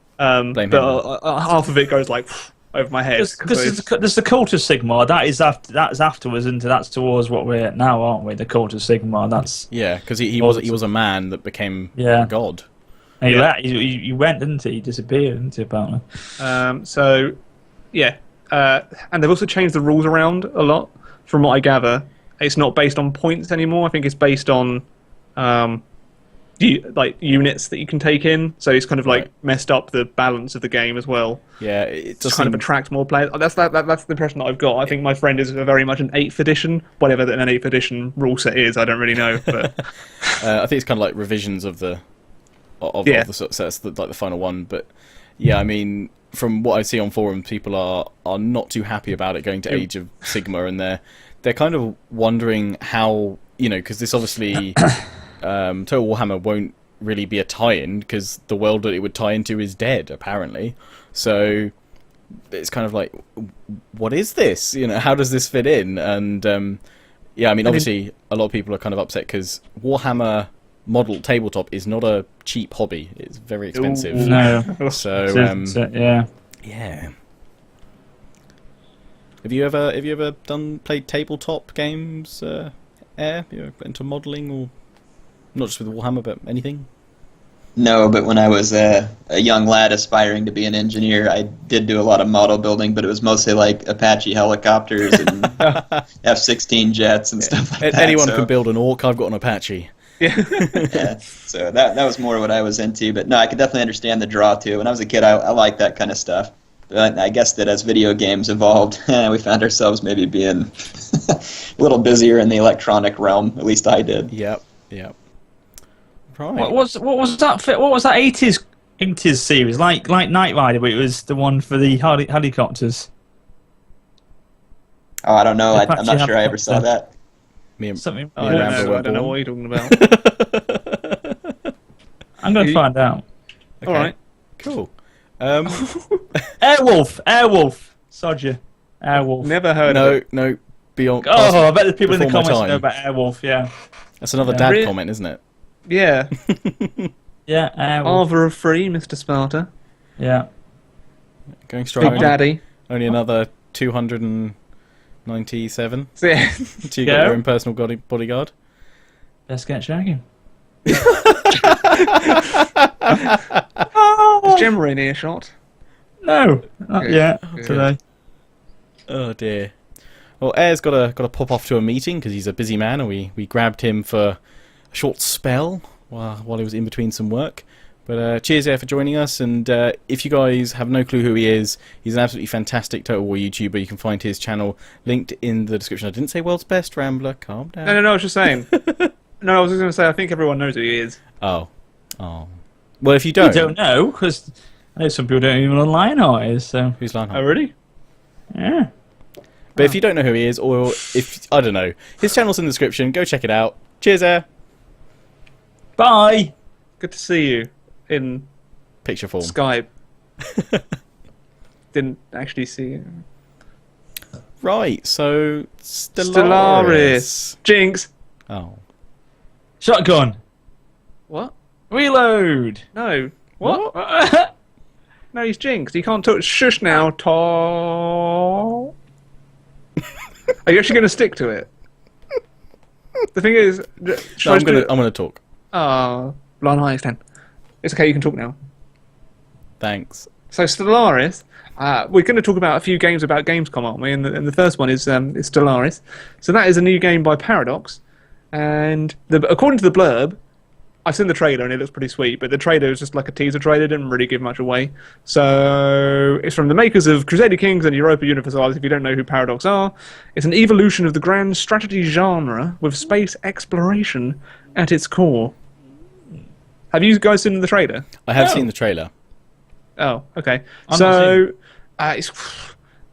half of it goes like over my head. Because there's the cult of Sigmar. That's afterwards, and that's towards what we're at now, aren't we? The cult of Sigmar. That's because he was a man that became a god. And he went, didn't he? He disappeared, didn't he? Apparently. And they've also changed the rules around a lot. From what I gather, it's not based on points anymore. I think it's based on units that you can take in. So it's kind of like messed up the balance of the game as well. Yeah, it does kind of attract more players. That's the impression that I've got. I think my friend is very much an 8th edition, whatever an 8th edition rule set is. I don't really know, but I think it's kind of like revisions of the sort of sets, like the final one. But yeah, I mean, from what I see on forums, people are not too happy about it going to Age of Sigmar, and they're kind of wondering how, because this obviously Total Warhammer won't really be a tie-in because the world that it would tie into is dead apparently. So it's kind of like, what is this? How does this fit in? And obviously a lot of people are kind of upset because Warhammer model tabletop is not a cheap hobby. It's very expensive. No. So yeah. Have you ever played tabletop games? Air? You're into modelling, or not just with Warhammer, but anything? No, but when I was a young lad aspiring to be an engineer, I did do a lot of model building, but it was mostly like Apache helicopters and F-16 jets and stuff like that. Anyone can build an Orc. I've got an Apache. Yeah, so that was more what I was into. But no, I could definitely understand the draw too. When I was a kid, I liked that kind of stuff. But I guess that as video games evolved, we found ourselves maybe being a little busier in the electronic realm. At least I did. Yep. Right. What was that? What was that 80s series? Like Knight Rider, but it was the one for the helicopters. Oh, I don't know. I'm Apache not sure I ever saw that. Me and Something. me and Rambler were I don't know born. what you're talking about. I'm going to find out. Okay. All right. Cool. Airwolf. Sodger. Airwolf. Never heard of it. No. Beyond. Oh, I bet the people in the before my comments time. know about Airwolf. Yeah. That's another Yeah. dad Really? comment, isn't it? Yeah. Yeah. Airwolf. Arbor of Free, Mr. Sparta. Yeah. Going strong. Big Daddy. Only another 297 Yeah. to get your own personal bodyguard. Best get shagging. Is Gemma in earshot? No, not Good. yet. Good. Today. Oh dear. Well, Air's got to pop off to a meeting because he's a busy man, and we grabbed him for a short spell while he was in between some work. But cheers, Air, for joining us. And if you guys have no clue who he is, he's an absolutely fantastic Total War YouTuber. You can find his channel linked in the description. I didn't say world's best, Rambler. Calm down. No, I was just saying. No, I was just going to say, I think everyone knows who he is. Oh. Well, if you You don't, don't know, because I know some people don't even know who Lionheart is, so... who's Oh, Lionheart? really? Yeah. But if you don't know who he is, or if I don't know, his channel's in the description. Go check it out. Cheers, Air. Bye! Good to see you in Picture form. Skype. Didn't actually see you. Right. So Stellaris. Jinx. Oh. Shotgun! What? Reload! No. What? No, he's Jinx. He can't touch. Shush now, Are you actually going to stick to it? The thing is, No, I'm gonna talk. Lionheart is 10. It's okay, you can talk now. Thanks. So Stellaris, we're going to talk about a few games about Gamescom, aren't we? And the first one is Stellaris. So that is a new game by Paradox, and according to the blurb, I've seen the trailer and it looks pretty sweet, but the trailer is just like a teaser trailer, didn't really give much away. So it's from the makers of Crusader Kings and Europa Universalis, if you don't know who Paradox are. It's an evolution of the grand strategy genre with space exploration at its core. Have you guys seen the trailer? I have No. seen the trailer. Oh, okay. I'm not So it's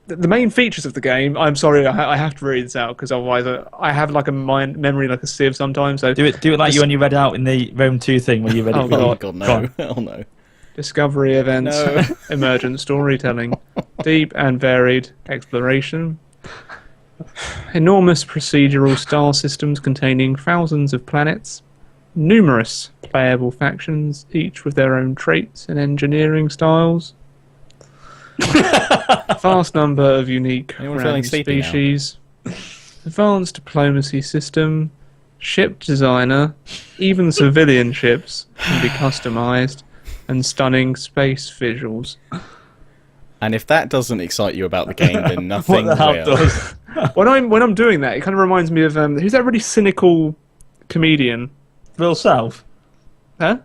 the main features of the game. I'm sorry, I have to read this out because otherwise I have like a memory like a sieve sometimes. So Do it like you when you read out in the Rome 2 thing when you read Oh, it. God. Oh God, no! Oh no! discovery events, No. emergent storytelling, deep and varied exploration, enormous procedural star systems containing thousands of planets, numerous playable factions, each with their own traits and engineering styles. Vast number of unique Anyone random feeling sleepy now? species, advanced diplomacy system, ship designer, even civilian ships can be customized, and stunning space visuals. And if that doesn't excite you about the game, then nothing What the hell will. does? When I'm doing that, it kind of reminds me of who's that really cynical comedian? Will Self? Huh?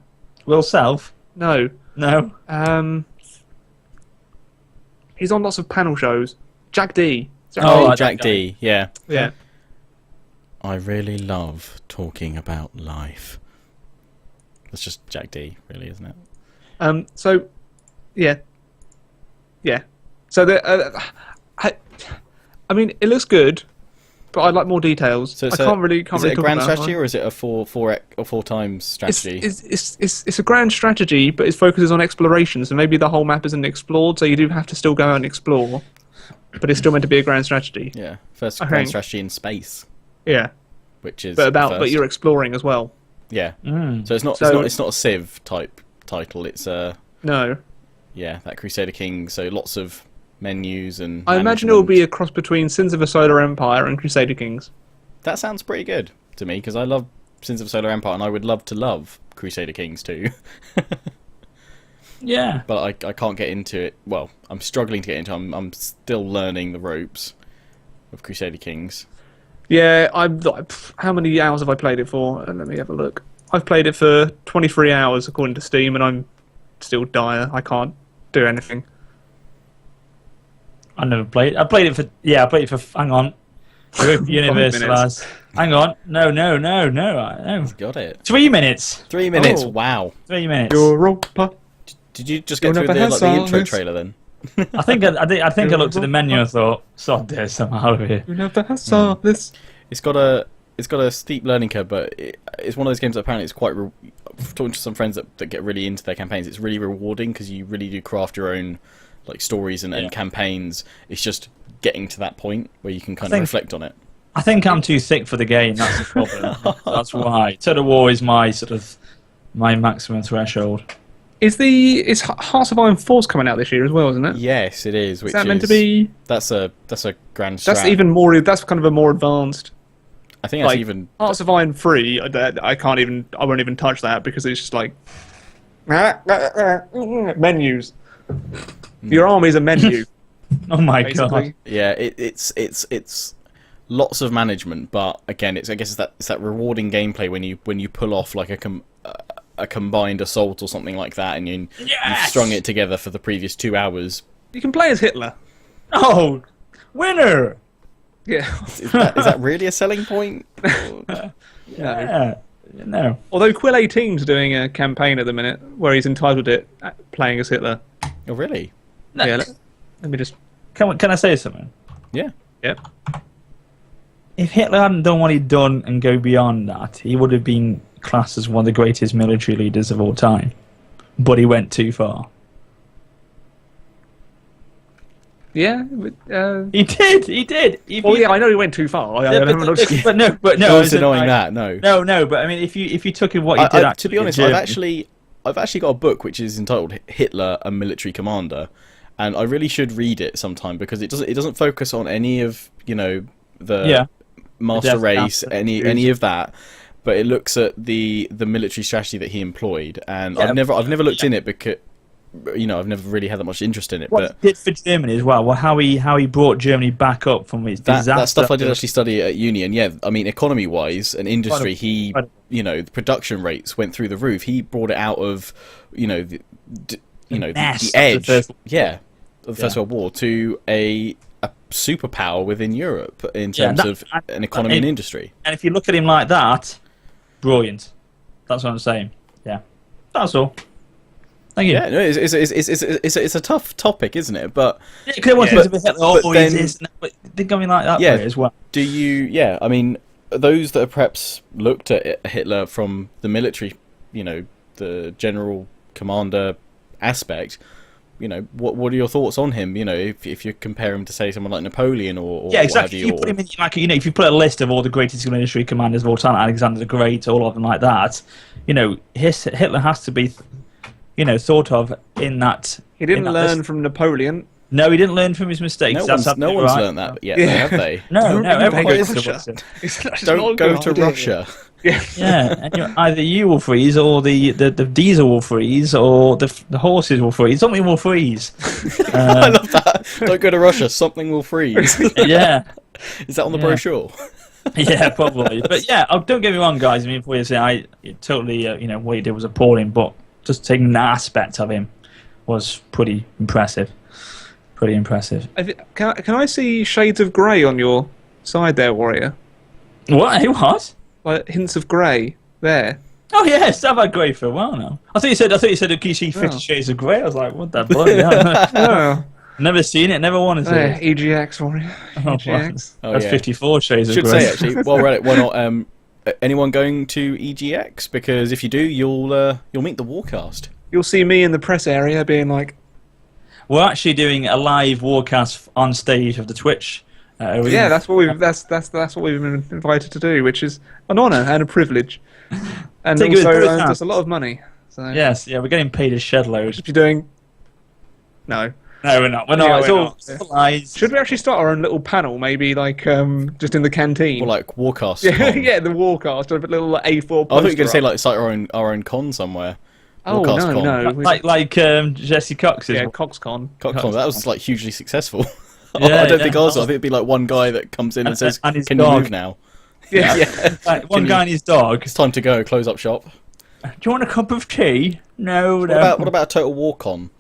Will Self? No. No. He's on lots of panel shows. Jack D. Oh, Oh, Jack that D. Yeah. Yeah. I really love talking about life. That's just Jack D, really, isn't it? So, yeah. So I mean, it looks good, but I'd like more details. So I can't really is talk it a grand about strategy or is it a four times strategy? It's a grand strategy, but it focuses on exploration. So maybe the whole map isn't explored, so you do have to still go out and explore. But it's still meant to be a grand strategy. Yeah, first I grand think- strategy in space, Yeah, which is but first. you're exploring as well. Yeah. Mm. So it's not a Civ type title. It's a No, that Crusader Kings. So lots of menus and. I imagine it will be management. a cross between Sins of a Solar Empire and Crusader Kings. That sounds pretty good to me because I love Sins of Solar Empire, and I would love to love Crusader Kings too. Yeah. But I can't get into it. Well, I'm struggling to get into it. I'm still learning the ropes of Crusader Kings. Yeah, how many hours have I played it for? Let me have a look. I've played it for 23 hours according to Steam, and I'm still dire. I can't do anything. I never played. I played it for. Hang on. Universe lads. Hang on. No. Got it. 3 minutes. 3 minutes. Oh. Wow. 3 minutes. Europa. Did you just get through the intro trailer then? I think I looked at the menu and thought, "Sod this, I'm out of here." You never saw this. It's got a steep learning curve, but it's one of those games that apparently it's quite. Talking to some friends that get really into their campaigns, it's really rewarding because you really do craft your own like stories and campaigns. It's just getting to that point where you can kind of reflect on it. I think I'm too thick for the game. That's the problem. That's why. Total War is my maximum threshold. Is Hearts of Iron Force coming out this year as well, isn't it? Yes, it is. Which is that meant to be? That's a grand strat. That's even more. That's kind of a more advanced. I think that's even Hearts of Iron 3. I won't even touch that because it's just like menus. Your army's a menu. Oh my basically. god! Yeah, it's lots of management, but again, I guess it's that rewarding gameplay when you pull off like a combined assault or something like that, and you've strung it together for the previous 2 hours. You can play as Hitler. Oh, winner! Yeah. Is that really a selling point? Yeah. No. Although Quill 18's doing a campaign at the minute where he's entitled it playing as Hitler. Oh, really? No. Yeah. Let me just. Can I say something? Yeah. Yep. If Hitler hadn't done what he'd done and go beyond that, he would have been classed as one of the greatest military leaders of all time. But he went too far. Yeah. He did. I know he went too far. But no. No one's denying that. No. No. But I mean, if you took in what he did, to be honest, I've actually got a book which is entitled Hitler, a Military Commander, and I really should read it sometime because it doesn't focus on any of the master race, any of that, but it looks at the military strategy that he employed, and I've never looked in it because I've never really had that much interest in it. What he did for Germany as well. How he brought Germany back up from its disaster. That stuff I did actually study at uni, and economy wise and industry, the production rates went through the roof. He brought it out of the edge of the First World War to a superpower within Europe in terms of an economy and industry. And if you look at him like that, brilliant. That's what I'm saying. Yeah, that's all. Thank you. Yeah, no, it's a tough topic, isn't it? But they're going like that as well. Do you? Yeah, I mean, those that have perhaps looked at Hitler from the military, the general commander aspect. What are your thoughts on him? If you compare him to say someone like Napoleon or exactly. What have you, put him in, if you put a list of all the greatest military commanders of all time, Alexander the Great, all of them like that, Hitler has to be, thought of in that. He didn't learn from Napoleon. No, he didn't learn from his mistakes. No one's learned that yet, have they? No. Don't go to Russia. Yeah, and either you will freeze, or the diesel will freeze, or the horses will freeze. Something will freeze. I love that. Don't go to Russia. Something will freeze. Yeah. Is that on the brochure? Yeah, probably. But don't get me wrong, guys. I mean, before you say, I totally, what he did was appalling, but just taking that aspect of him was pretty impressive. Pretty impressive. Can I see shades of grey on your side there, Warrior? What? Like hints of grey there. Oh yes, I've had grey for a while now. I thought you said can you see 50 Shades of Grey? I was like, what the bloody hell? Never seen it, never wanted to. EGX, Warrior. EGX. That's 54 Shades of Grey. Should say actually. Well, right, why not? Anyone going to EGX? Because if you do, you'll meet the Warcast. You'll see me in the press area being like. We're actually doing a live Warcast on stage of the Twitch. That's what we've been invited to do, which is an honour and a privilege, and also earns us a lot of money. So yes, we're getting paid a shed load. If you're doing, no, No, we're not. We're Yeah, not. It's we're all not. civilized. Should we actually start our own little panel, maybe like just in the canteen? Or like Warcast. yeah, con. yeah, the Warcast, a little like, A4 poster. I thought you were going to say up. like start our own con somewhere. Oh Warcast no, con. no, Like Jesse Cox's. yeah, CoxCon. Con. That was like hugely successful. Yeah, I don't think yeah. ours. I think it'd be like one guy that comes in and says, and his "Can dog. you move now? Yeah, Like, one Can guy you- and his dog. It's time to go. Close up shop." Do you want a cup of tea? No, What no. about a Total War con?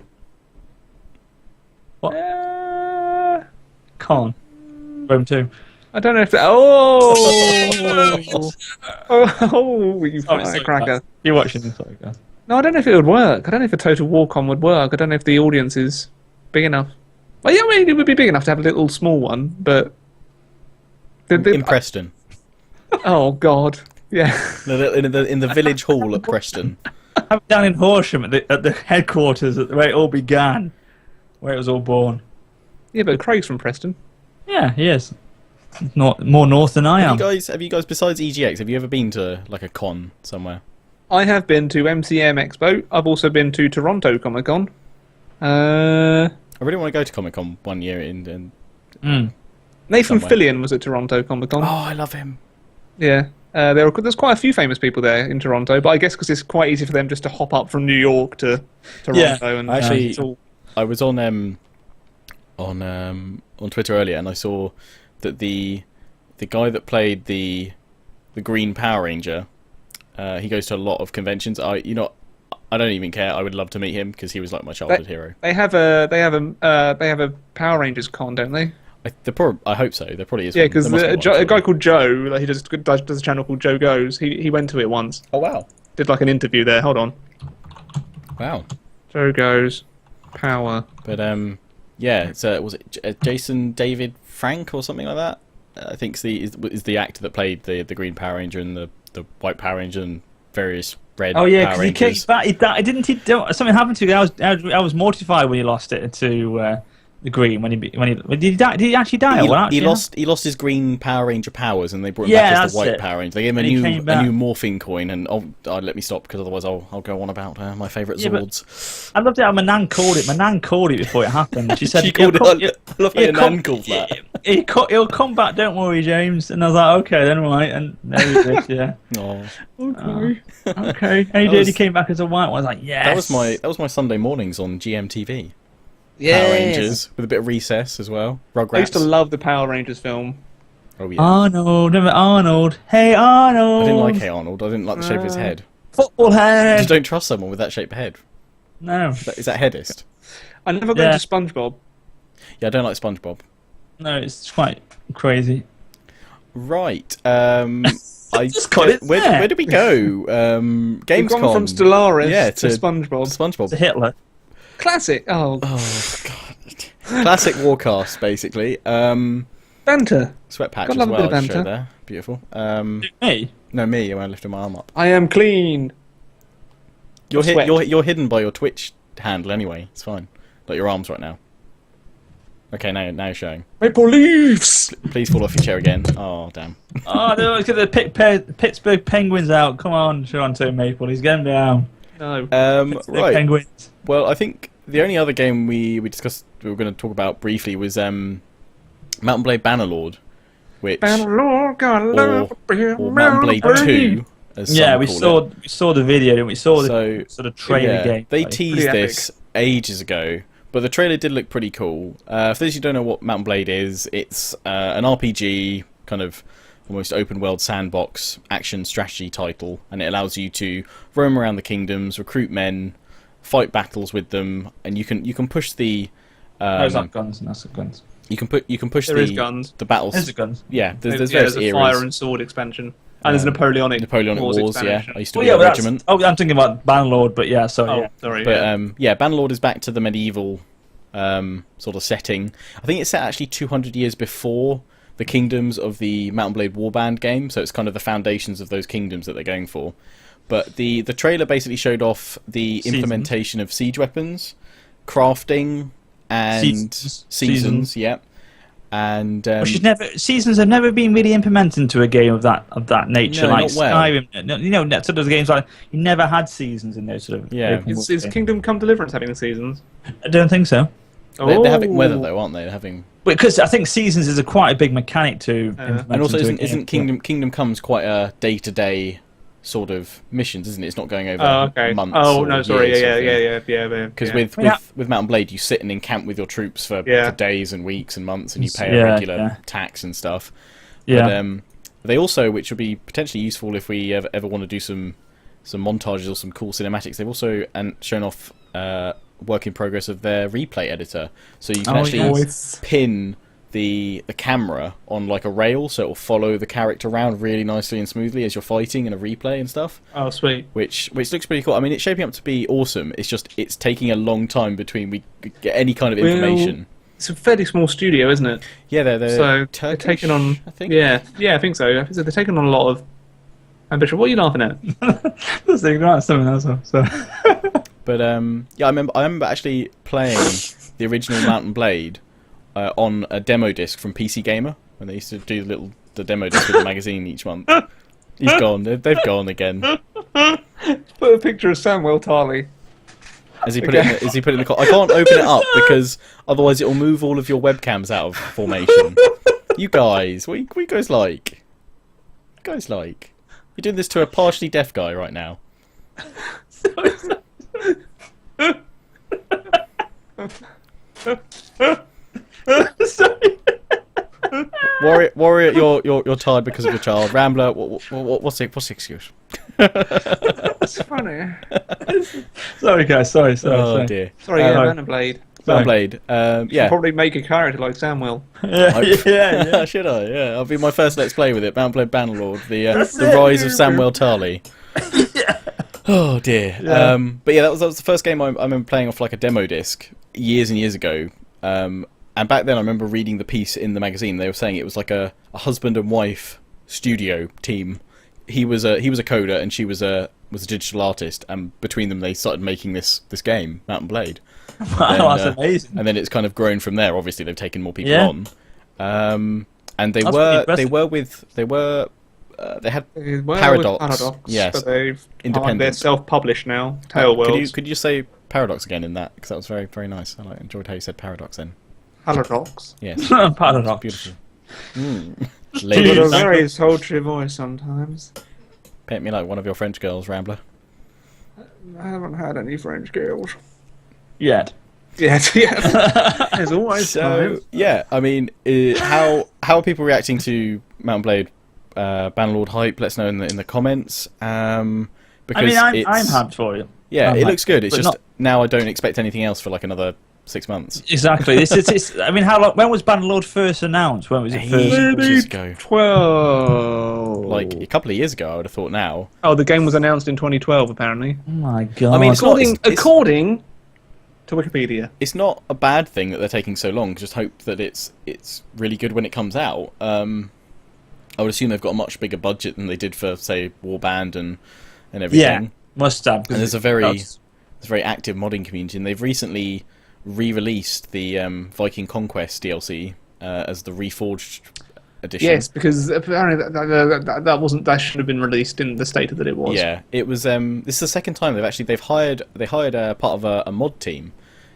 Con. Rome 2. I don't know if that. Oh, oh, you Sorry, firecracker! guys. You're watching this, sorry, guys. No, I don't know if it would work. I don't know if a Total War Con would work. I don't know if the audience is big enough. Well, yeah, I mean, it would be big enough to have a little small one, but In Preston, oh god, yeah. in the village hall at Preston. Have it down in Horsham at the headquarters where it all began, where it was all born. Yeah, but Craig's from Preston. Yeah, he is. Not more north than I am. Have you guys besides EGX? Have you ever been to like a con somewhere? I have been to MCM Expo. I've also been to Toronto Comic Con. I really want to go to Comic Con one year. Nathan Somewhere. Fillion was at Toronto Comic Con. Oh, I love him. Yeah. There's quite a few famous people there in Toronto, but I guess because it's quite easy for them just to hop up from New York to Toronto. Yeah. And Actually, it's all... I was on Twitter earlier, and I saw that the guy that played the Green Power Ranger, he goes to a lot of conventions. I don't even care. I would love to meet him because he was like my childhood hero. They have a Power Rangers con, don't they? I hope so. There probably is. Yeah, one. because There must be one, a guy surely. called Joe, like, he does a channel called Joe Goes. He went to it once. Oh wow! Did like an interview there. Hold on. Wow. Joe Goes Power. But yeah. It's was it Jason David Frank or something like that? I think is the actor that played the Green Power Ranger and the White Power Ranger and various red. Oh yeah, Power because he Rangers. kicked back. He died, didn't he? Something happened to him. I was mortified when he lost it to the Green. When did he die? Did he actually die? He lost his Green Power Ranger powers, and they brought him Yeah, back as the that's White it. Power Ranger. They gave him And he a came back. new morphing coin, and let me stop because otherwise I'll go on about my favourite Yeah, but- Zords. I loved it how my nan called it. My nan called it before it happened. She said, She called it. I love how your come- nan called that. He'll come back. Don't worry, James. And I was like, okay, then right. And there he did. Yeah. Oh, Okay. And he did. He came back as a white one. I was like, yes. that was my Sunday mornings on GMTV. Power Rangers with a bit of Recess as well. Rugrats. I used to love the Power Rangers film. Oh yeah. Arnold. Remember Arnold? Hey, Arnold. I didn't like Hey Arnold. I didn't like the shape of his head. Football head. Just don't trust someone with that shape of head. No. Is that headist? I never got Yeah. into SpongeBob. Yeah, I don't like SpongeBob. No, it's quite crazy. Right. Just got it there. Where did we go? We've Gamescom. gone from Stellaris Yeah, to to SpongeBob. SpongeBob. To Hitler. Classic. Oh, Oh god. Classic Warcast, basically. banter. Sweat patch Gotta as love a well. bit of Show banter. there. Beautiful. Me? No, me when I lifted my arm up. I am clean. You're Sweat. you're hidden by your Twitch handle anyway. It's fine. Like your arms right now. Okay, now you're showing. Maple Leafs. Please fall off your chair again. Oh damn. Oh, no, let's get the Pittsburgh Penguins out. Come on, Toronto Maple. He's getting down. No. Pittsburgh Right. Penguins. Well, I think the only other game we discussed we were going to talk about briefly was Mount and Blade Bannerlord, which Bannerlord, gotta love or Mount and Blade 2, as Yeah, some we call it. saw the video, and we saw the So, sort of trailer yeah, game. they like. teased Pretty this ages ago, but the trailer did look pretty cool. For those who don't know what Mount and Blade is, it's an RPG, kind of almost open world sandbox action strategy title, and it allows you to roam around the kingdoms, recruit men, fight battles with them, and you can push the Those aren't guns, and that's guns. you can push There the is guns. the battles. Those are guns. Yeah, there's Yeah, various a eras. fire and sword expansion. And there's Napoleonic Wars, yeah. expansion. I used to Oh be yeah, a but regiment. I'm thinking about Bannerlord, but yeah, sorry. Oh, Yeah. sorry. But yeah. Bannerlord is back to the medieval sort of setting. I think it's set actually 200 years before the kingdoms of the Mount and Blade Warband game, so it's kind of the foundations of those kingdoms that they're going for. But the trailer basically showed off the Seasons. implementation of siege weapons, crafting, and Seasons. yeah. And Seasons have never been really implemented into a game of that nature, No, like not well. Skyrim. No, you know, sort of games like you never had seasons in those sort of. Yeah. open world Is games. Kingdom Come Deliverance having the seasons? I don't think so. They're having weather though, aren't they? They're having. Because I think seasons is quite a big mechanic to implement. And also, into a isn't game. Kingdom Come's quite a day-to-day sort of missions, isn't it? It's not going over months. Oh or no, sorry. years Yeah. Because yeah. with Mount and Blade, you sit and encamp with your troops for days and weeks and months, and you pay a regular tax and stuff. Yeah. But they also, which would be potentially useful if we ever want to do some montages or some cool cinematics, they've also shown off work in progress of their replay editor, so you can actually pin the camera on like a rail, so it will follow the character around really nicely and smoothly as you're fighting in a replay and stuff. Oh, sweet. Which looks pretty cool. I mean, it's shaping up to be awesome. It's just it's taking a long time between we get any kind of information. It's a fairly small studio, isn't it? Yeah, they're Turkish, they're taking on. I think. Yeah, I think so. They're taking on a lot of ambition. What are you laughing at? That's ignorant, something else. So. But I remember actually playing the original Mount and Blade on a demo disc from PC Gamer when they used to do the demo disc with the magazine each month. He's gone. They've gone again. Put a picture of Samuel Tarley. Is he put it in the? I can't open it up because otherwise it will move all of your webcams out of formation. You guys, what you guys like? You're doing this to a partially deaf guy right now. Sorry. Warrior, you're tired because of your child. Rambler, what's the excuse? That's funny. Sorry, guys. Sorry. Oh dear. Sorry, Mount and Blade. Mount and Blade. Yeah. Probably make a character like Samuel. Yeah. Should I? Yeah. I'll be my first Let's Play with it. Mount and Blade Bannerlord. The rise of Samuel Tarley. Oh dear. Yeah. But yeah, that was the first game I remember playing off like a demo disc years and years ago. And back then I remember reading the piece in the magazine. They were saying it was like a husband and wife studio team. He was a coder and she was a digital artist, and between them they started making this game, Mount and Blade. Wow, that's amazing. And then it's kind of grown from there. Obviously they've taken more people on. And they had Paradox. Yes, but they're independent. self-published now. Tailworlds. Could you say Paradox again in that? Because that was very, very nice. I enjoyed how you said Paradox then. Paradox. Yes. Paradox. Beautiful. You've Ladies, got a very sultry voice sometimes. paint me like one of your French girls, Rambler. I haven't had any French girls. Yet. Yes, yeah. There's always So time. yeah, I mean, how are people reacting to Mount and Blade Bannerlord hype? Let's know in the comments. Because I mean, I'm hyped for it. Yeah, it hyped, looks good. It's but just now I don't expect anything else for like another 6 months. Exactly. It's, I mean, how long? When was Bannerlord first announced? When was it first? Ages ago. 12. Like a couple of years ago, I would have thought now. Oh, the game was announced in 2012, apparently. Oh my god! I mean, it's not- According to Wikipedia. It's not a bad thing that they're taking so long. Just hope that it's really good when it comes out. I would assume they've got a much bigger budget than they did for, say, Warband and everything. Yeah, must have. And there's a very active modding community, and they've recently re-released the Viking Conquest DLC as the Reforged edition. Yes, because apparently that shouldn't have been released in the state that it was. Yeah, it was. This is the second time they've hired a part of a mod team,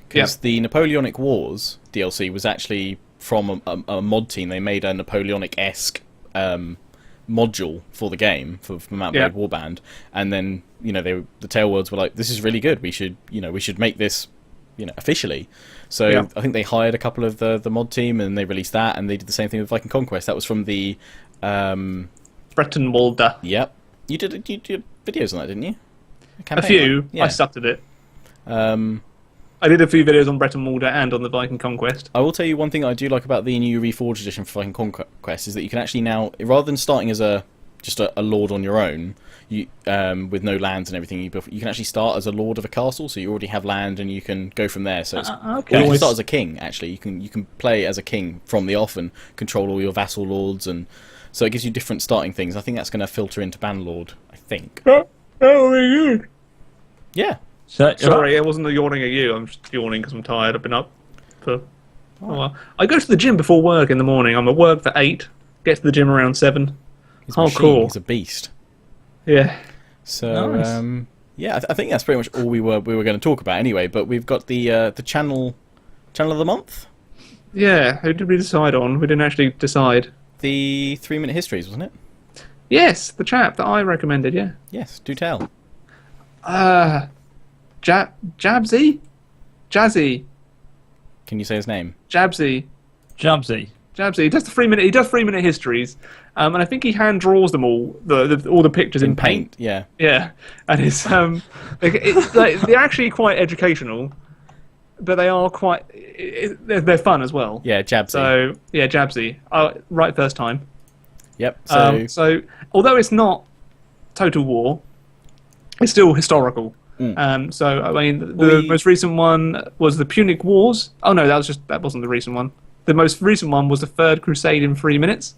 because the Napoleonic Wars DLC was actually from a mod team. They made a Napoleonic-esque module for the game for Mount Blade Warband, and then the Tailworlds were like, "This is really good. We should make this officially." So I think they hired a couple of the mod team, and they released that, and they did the same thing with Viking Conquest. That was from the Breton Mulder. Yep, you did videos on that, didn't you? A few. I sucked at it. I did a few videos on Breton Mulder and on the Viking Conquest. I will tell you one thing I do like about the new Reforged edition for Viking Conquest is that you can actually now, rather than starting as just a lord on your own, you with no lands and everything, you can actually start as a lord of a castle, so you already have land and you can go from there. So okay. Or you can start as a king. Actually, you can play as a king from the off and control all your vassal lords, and so it gives you different starting things. I think that's going to filter into Bannerlord. I think. Oh, very good. Yeah. Sorry, I wasn't yawning at you. I'm just yawning because I'm tired. I've been up for a while. I go to the gym before work in the morning. I'm at work for 8. Get to the gym around 7. Cool. He's a beast. Yeah. So Nice. I think that's pretty much all we were going to talk about anyway. But we've got the channel Channel of the month? Yeah, who did we decide on? We didn't actually decide. The 3-minute histories, wasn't it? Yes, the chap that I recommended, yeah. Yes, do tell. Jabsy? Jazzy. Can you say his name? Jabsy. Jabsy. He does the 3-minute. He does 3-minute histories, and I think he hand draws them all the pictures in paint. Yeah. Yeah, and it's they're actually quite educational, but they are quite they're fun as well. Yeah, Jabsy. So yeah, Jabsy. Right first time. Yep. So although it's not Total War, it's still historical. So I mean, the most recent one was the Punic Wars. Oh no, that wasn't the recent one. The most recent one was the Third Crusade in 3 minutes.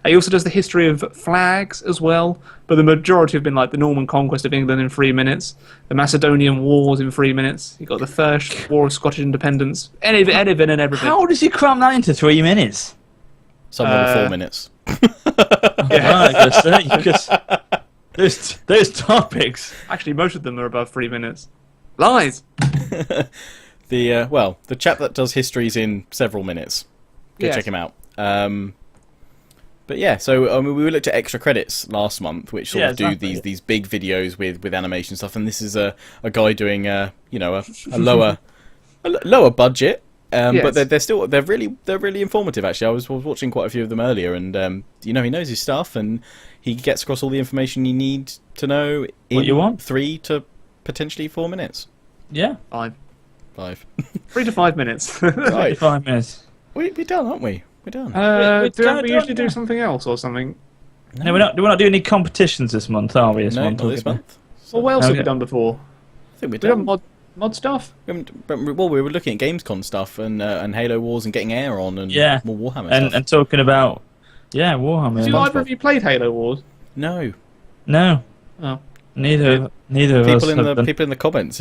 He also does the history of flags as well, but the majority have been like the Norman conquest of England in 3 minutes, the Macedonian Wars in 3 minutes. You got the First War of Scottish Independence, anything and everything. How does he cram that into 3 minutes? Some of 4 minutes. Those topics. Actually, most of them are above 3 minutes. Lies. The chap that does histories in several minutes. Go check him out. But yeah, so we looked at extra credits last month, which sort of do these big videos with animation stuff, and this is a guy doing a lower budget, but they're really informative. Actually, I was watching quite a few of them earlier, and he knows his stuff, and he gets across all the information you need to know in what you want. 3 to potentially 4 minutes. Yeah, 5. 3 to 5 minutes. Right, 5 minutes. We're done, aren't we? We're done. Do we usually do something else or something? No, we're not doing any competitions this month, are we? Not this month. Well, what else have we done before? I think we're We done done. mod stuff? Well, we were looking at Gamescom stuff and Halo Wars and getting Air on and more Warhammer stuff. And talking about Warhammer. Have either of you played Halo Wars? No. Oh. Neither of us have done. People in the comments,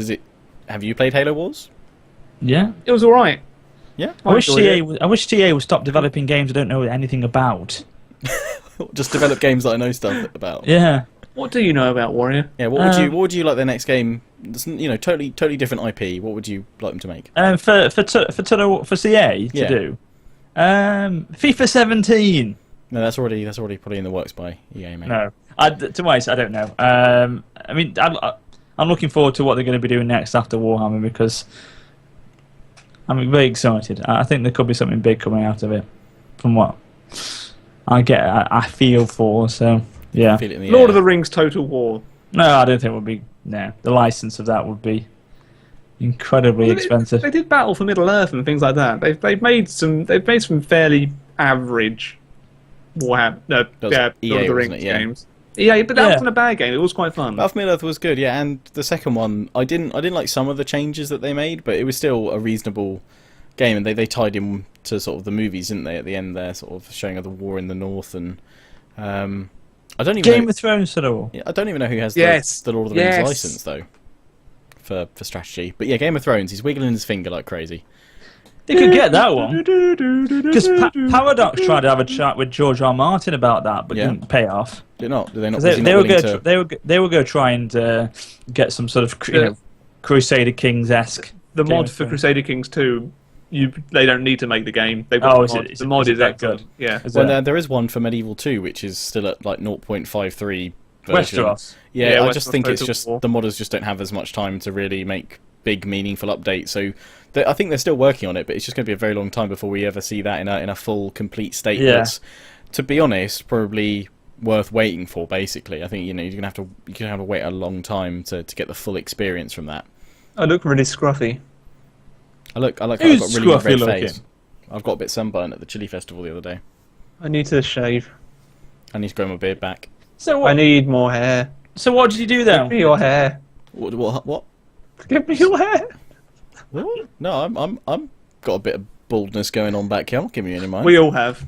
have you played Halo Wars? Yeah. It was alright. Yeah. I wish TA would stop developing games I don't know anything about. Just develop games that I know stuff about. Yeah. What do you know about Warrior? Yeah. What would you like their next game? Totally different IP. What would you like them to make? For CA to do. FIFA 17. No, that's already probably in the works by EA, mate. No, I don't know. I mean, I'm looking forward to what they're going to be doing next after Warhammer because I'm very excited. I think there could be something big coming out of it, from what I feel for. So yeah, Feel it in the Lord air. of the Rings Total War. No, I don't think it would be. No, the license of that would be incredibly expensive. They did Battle for Middle Earth and things like that. They've made some fairly average Warhammer. Lord of the Rings games. Yeah, but that wasn't a bad game. It was quite fun. Battle for Middle Earth was good, yeah, and the second one, I didn't like some of the changes that they made, but it was still a reasonable game, and they tied in to sort of the movies, didn't they? At the end, there, sort of showing the war in the north, and I don't even Game know, of Thrones sort of. Yeah, I don't even know who has the Lord of the Rings license though for strategy. But yeah, Game of Thrones, he's wiggling his finger like crazy. You could get that one because Paradox tried to have a chat with George R. Martin about that, but didn't pay off. Did not? Did they not? They were going to try and get some sort of Crusader Kings esque. The mod for Crusader Kings 2, they don't need to make the game. The mod is that good? Yeah. Well, there is one for Medieval 2, which is still at like 0.53 version. Westeros. Yeah, I just think it's just the modders just don't have as much time to really make big, meaningful updates. So I think they're still working on it, but it's just going to be a very long time before we ever see that in a full, complete state. Yeah. That's, to be honest, probably worth waiting for. Basically, I think you're gonna have to wait a long time to get the full experience from that. I look really scruffy. I've got a Who's really red scruffy face. I've got a bit sunburned at the Chili Festival the other day. I need to shave. I need to grow my beard back. So I need more hair. So what did you do then? Give me your hair. What? Give me your hair. What? No, I'm got a bit of baldness going on back here. I'm not giving you any mind. We all have.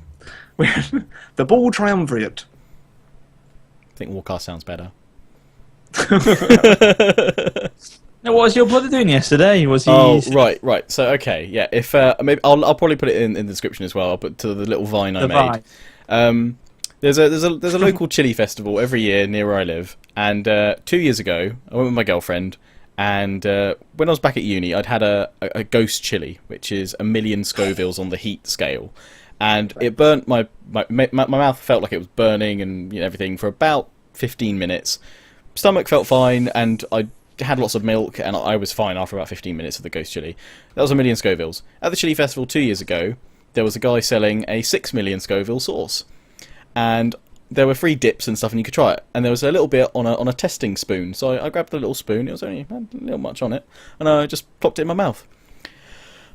The bald triumvirate. I think Warcast sounds better. Now, what was your brother doing yesterday? Was he? Oh, right. So, okay, yeah. If maybe I'll probably put it in the description as well. I'll put to the little vine I made. There's a local chili festival every year near where I live, and 2 years ago I went with my girlfriend, And when I was back at uni, I'd had a ghost chili, which is 1,000,000 Scovilles on the heat scale, and it burnt my mouth. Felt like it was burning and everything for about 15 minutes. Stomach felt fine, and I had lots of milk, and I was fine after about 15 minutes of the ghost chili. That was 1,000,000 Scovilles. At the chili festival 2 years ago, there was a guy selling a 6,000,000 Scoville sauce, and there were free dips and stuff, and you could try it. And there was a little bit on a testing spoon, so I grabbed the little spoon. It was only a little much on it, and I just plopped it in my mouth.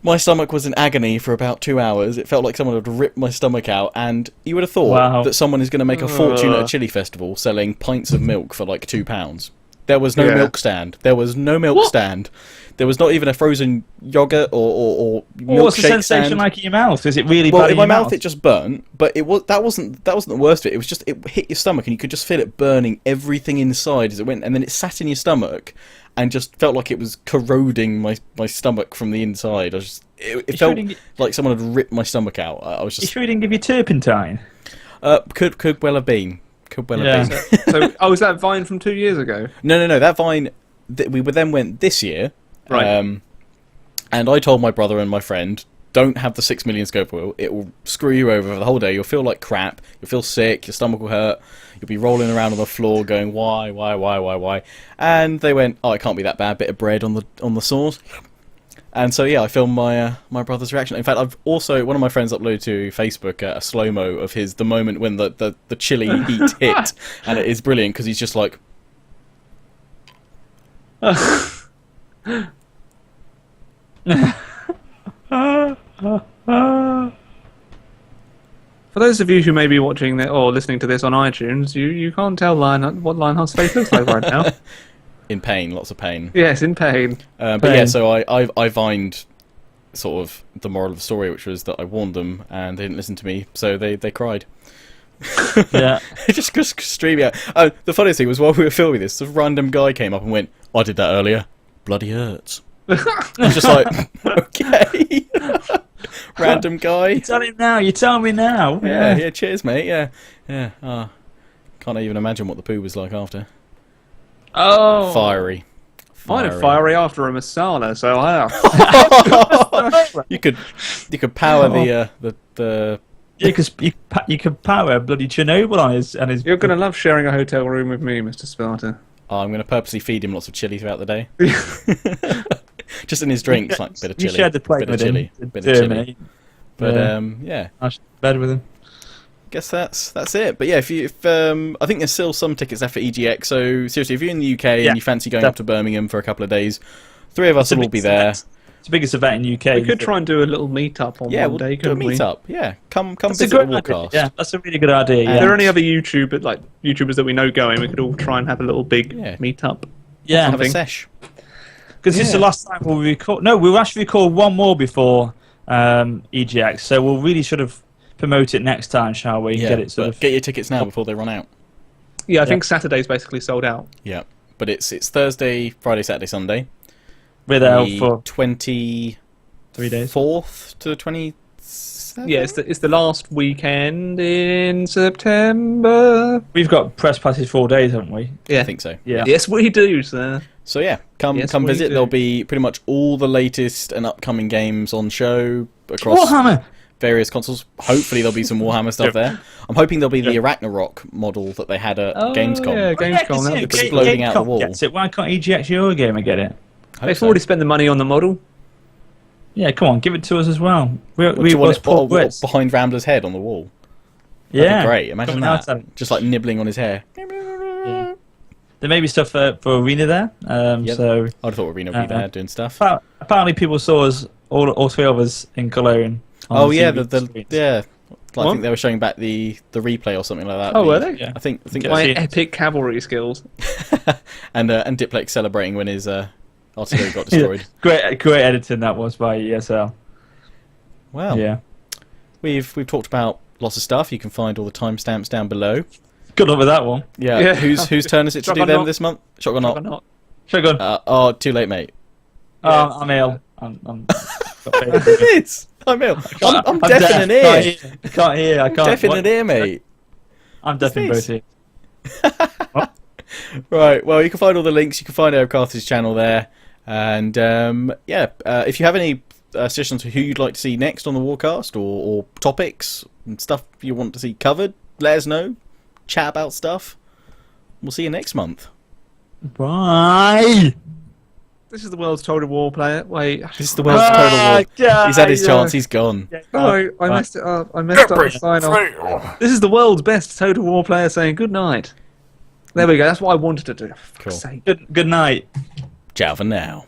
My stomach was in agony for about 2 hours. It felt like someone had ripped my stomach out, and you would have thought that someone is going to make a fortune at a chili festival selling pints of milk for like £2. There was no milk stand. There was no milk stand. There was not even a frozen yogurt or milkshake what's the sensation stand. like in your mouth? Is it really bad Well, in in my your mouth it just burnt, but that wasn't the worst of it. It was just it hit your stomach, and you could just feel it burning everything inside as it went, and then it sat in your stomach, and just felt like it was corroding my stomach from the inside. It felt like someone had ripped my stomach out. I was just. You sure he didn't give you turpentine? Could well have been. Could well have been. So, was that Vine from 2 years ago? No. That Vine, we then went this year. Right. And I told my brother and my friend, don't have the 6,000,000 Scoville. It will screw you over for the whole day. You'll feel like crap. You'll feel sick. Your stomach will hurt. You'll be rolling around on the floor going, why? And they went, oh, it can't be that bad. Bit of bread on the sauce. And so yeah, I filmed my brother's reaction. In fact, I've also one of my friends uploaded to Facebook a slow-mo of the moment when the chili heat hit, and it is brilliant because he's just like. For those of you who may be watching or listening to this on iTunes, you can't tell what Lionheart's face looks like right now. In pain, lots of pain. Yes, in pain. But yeah, so I vined sort of the moral of the story, which was that I warned them and they didn't listen to me, so they cried. Yeah. just streaming out. Oh, the funniest thing was while we were filming this, a random guy came up and went, I did that earlier. Bloody hurts. I was just like, okay. Random guy. You tell him now. You tell me now. Yeah. Cheers, mate. Yeah. Can't even imagine what the poo was like after. Oh. Fiery. I had a fiery after a masala, so you could power the. You could power bloody Chernobyl on his. You're gonna love sharing a hotel room with me, Mr. Sparta. Oh, I'm gonna purposely feed him lots of chili throughout the day. Just in his drinks, like a bit of chili. You shared the plate with him. Bit of chili. But yeah. I should bed with him. Guess that's it. But yeah, if I think there's still some tickets left for EGX. So seriously, if you're in the UK and you fancy going up to Birmingham for a couple of days, 3 of us will all be there. It's the biggest event in UK. We could try and do a little meet-up on one day, couldn't we? Meet-up. Yeah, come visit the Warcast. Yeah, that's a really good idea. Yeah. Are there any other YouTubers that we know going? We could all try and have a little big meet-up. Yeah, have a sesh. Because this is the last time we'll record. No, we'll actually record one more before EGX. So we'll really sort of promote it next time, shall we? Yeah, get your tickets now before they run out. Yeah, I think Saturday's basically sold out. Yeah, but it's Thursday, Friday, Saturday, Sunday. We're there for 23 days. 4th to the 27th? Yeah, it's the last weekend in September. We've got press passes 4 days, haven't we? Yeah, I think so. Yeah. Yes, we do, sir. So yeah, come visit. There'll be pretty much all the latest and upcoming games on show across Warhammer! Various consoles. Hopefully there'll be some Warhammer stuff there. I'm hoping there'll be the Arachnarok model that they had at Gamescom. Yeah, Gamescom. That exploding out the wall. Gets it. Why can't EGX Eurogamer get it? They've already spent the money on the model. Yeah, come on, give it to us as well. We want it behind Rambler's head on the wall. That'd be great. Imagine that. Just like nibbling on his hair. Yeah. There may be stuff for Arena there. So I'd have thought Arena would be there doing stuff. Apparently, people saw us all 3 of us in Cologne. Oh yeah, I think they were showing back the replay or something like that. Oh, were they? Yeah. I think my epic cavalry skills. and Diplex celebrating when his artillery got destroyed. Great editing that was by ESL. Well, yeah, we've talked about lots of stuff. You can find all the timestamps down below. Good luck with that one. Yeah. Whose turn is it to do them this month? Shotgun not. Shotgun. Too late, mate. I'm ill. It is. I'm ill. I'm deaf in an ear. I can't hear. Deaf in an ear, mate. I'm deaf in both ears. Right, well, you can find all the links. You can find Heir of Carthage channel there. And, if you have any suggestions for who you'd like to see next on the Warcast, or topics and stuff you want to see covered, let us know. Chat about stuff. We'll see you next month. Bye. This is the world's total war player. Wait. This is the world's total war. He's had his chance. He's gone. No, I messed it up. I messed up the sign off. This is the world's best total war player saying good night. There we go. That's what I wanted to do. For fuck's sake. Good night. Ciao for now.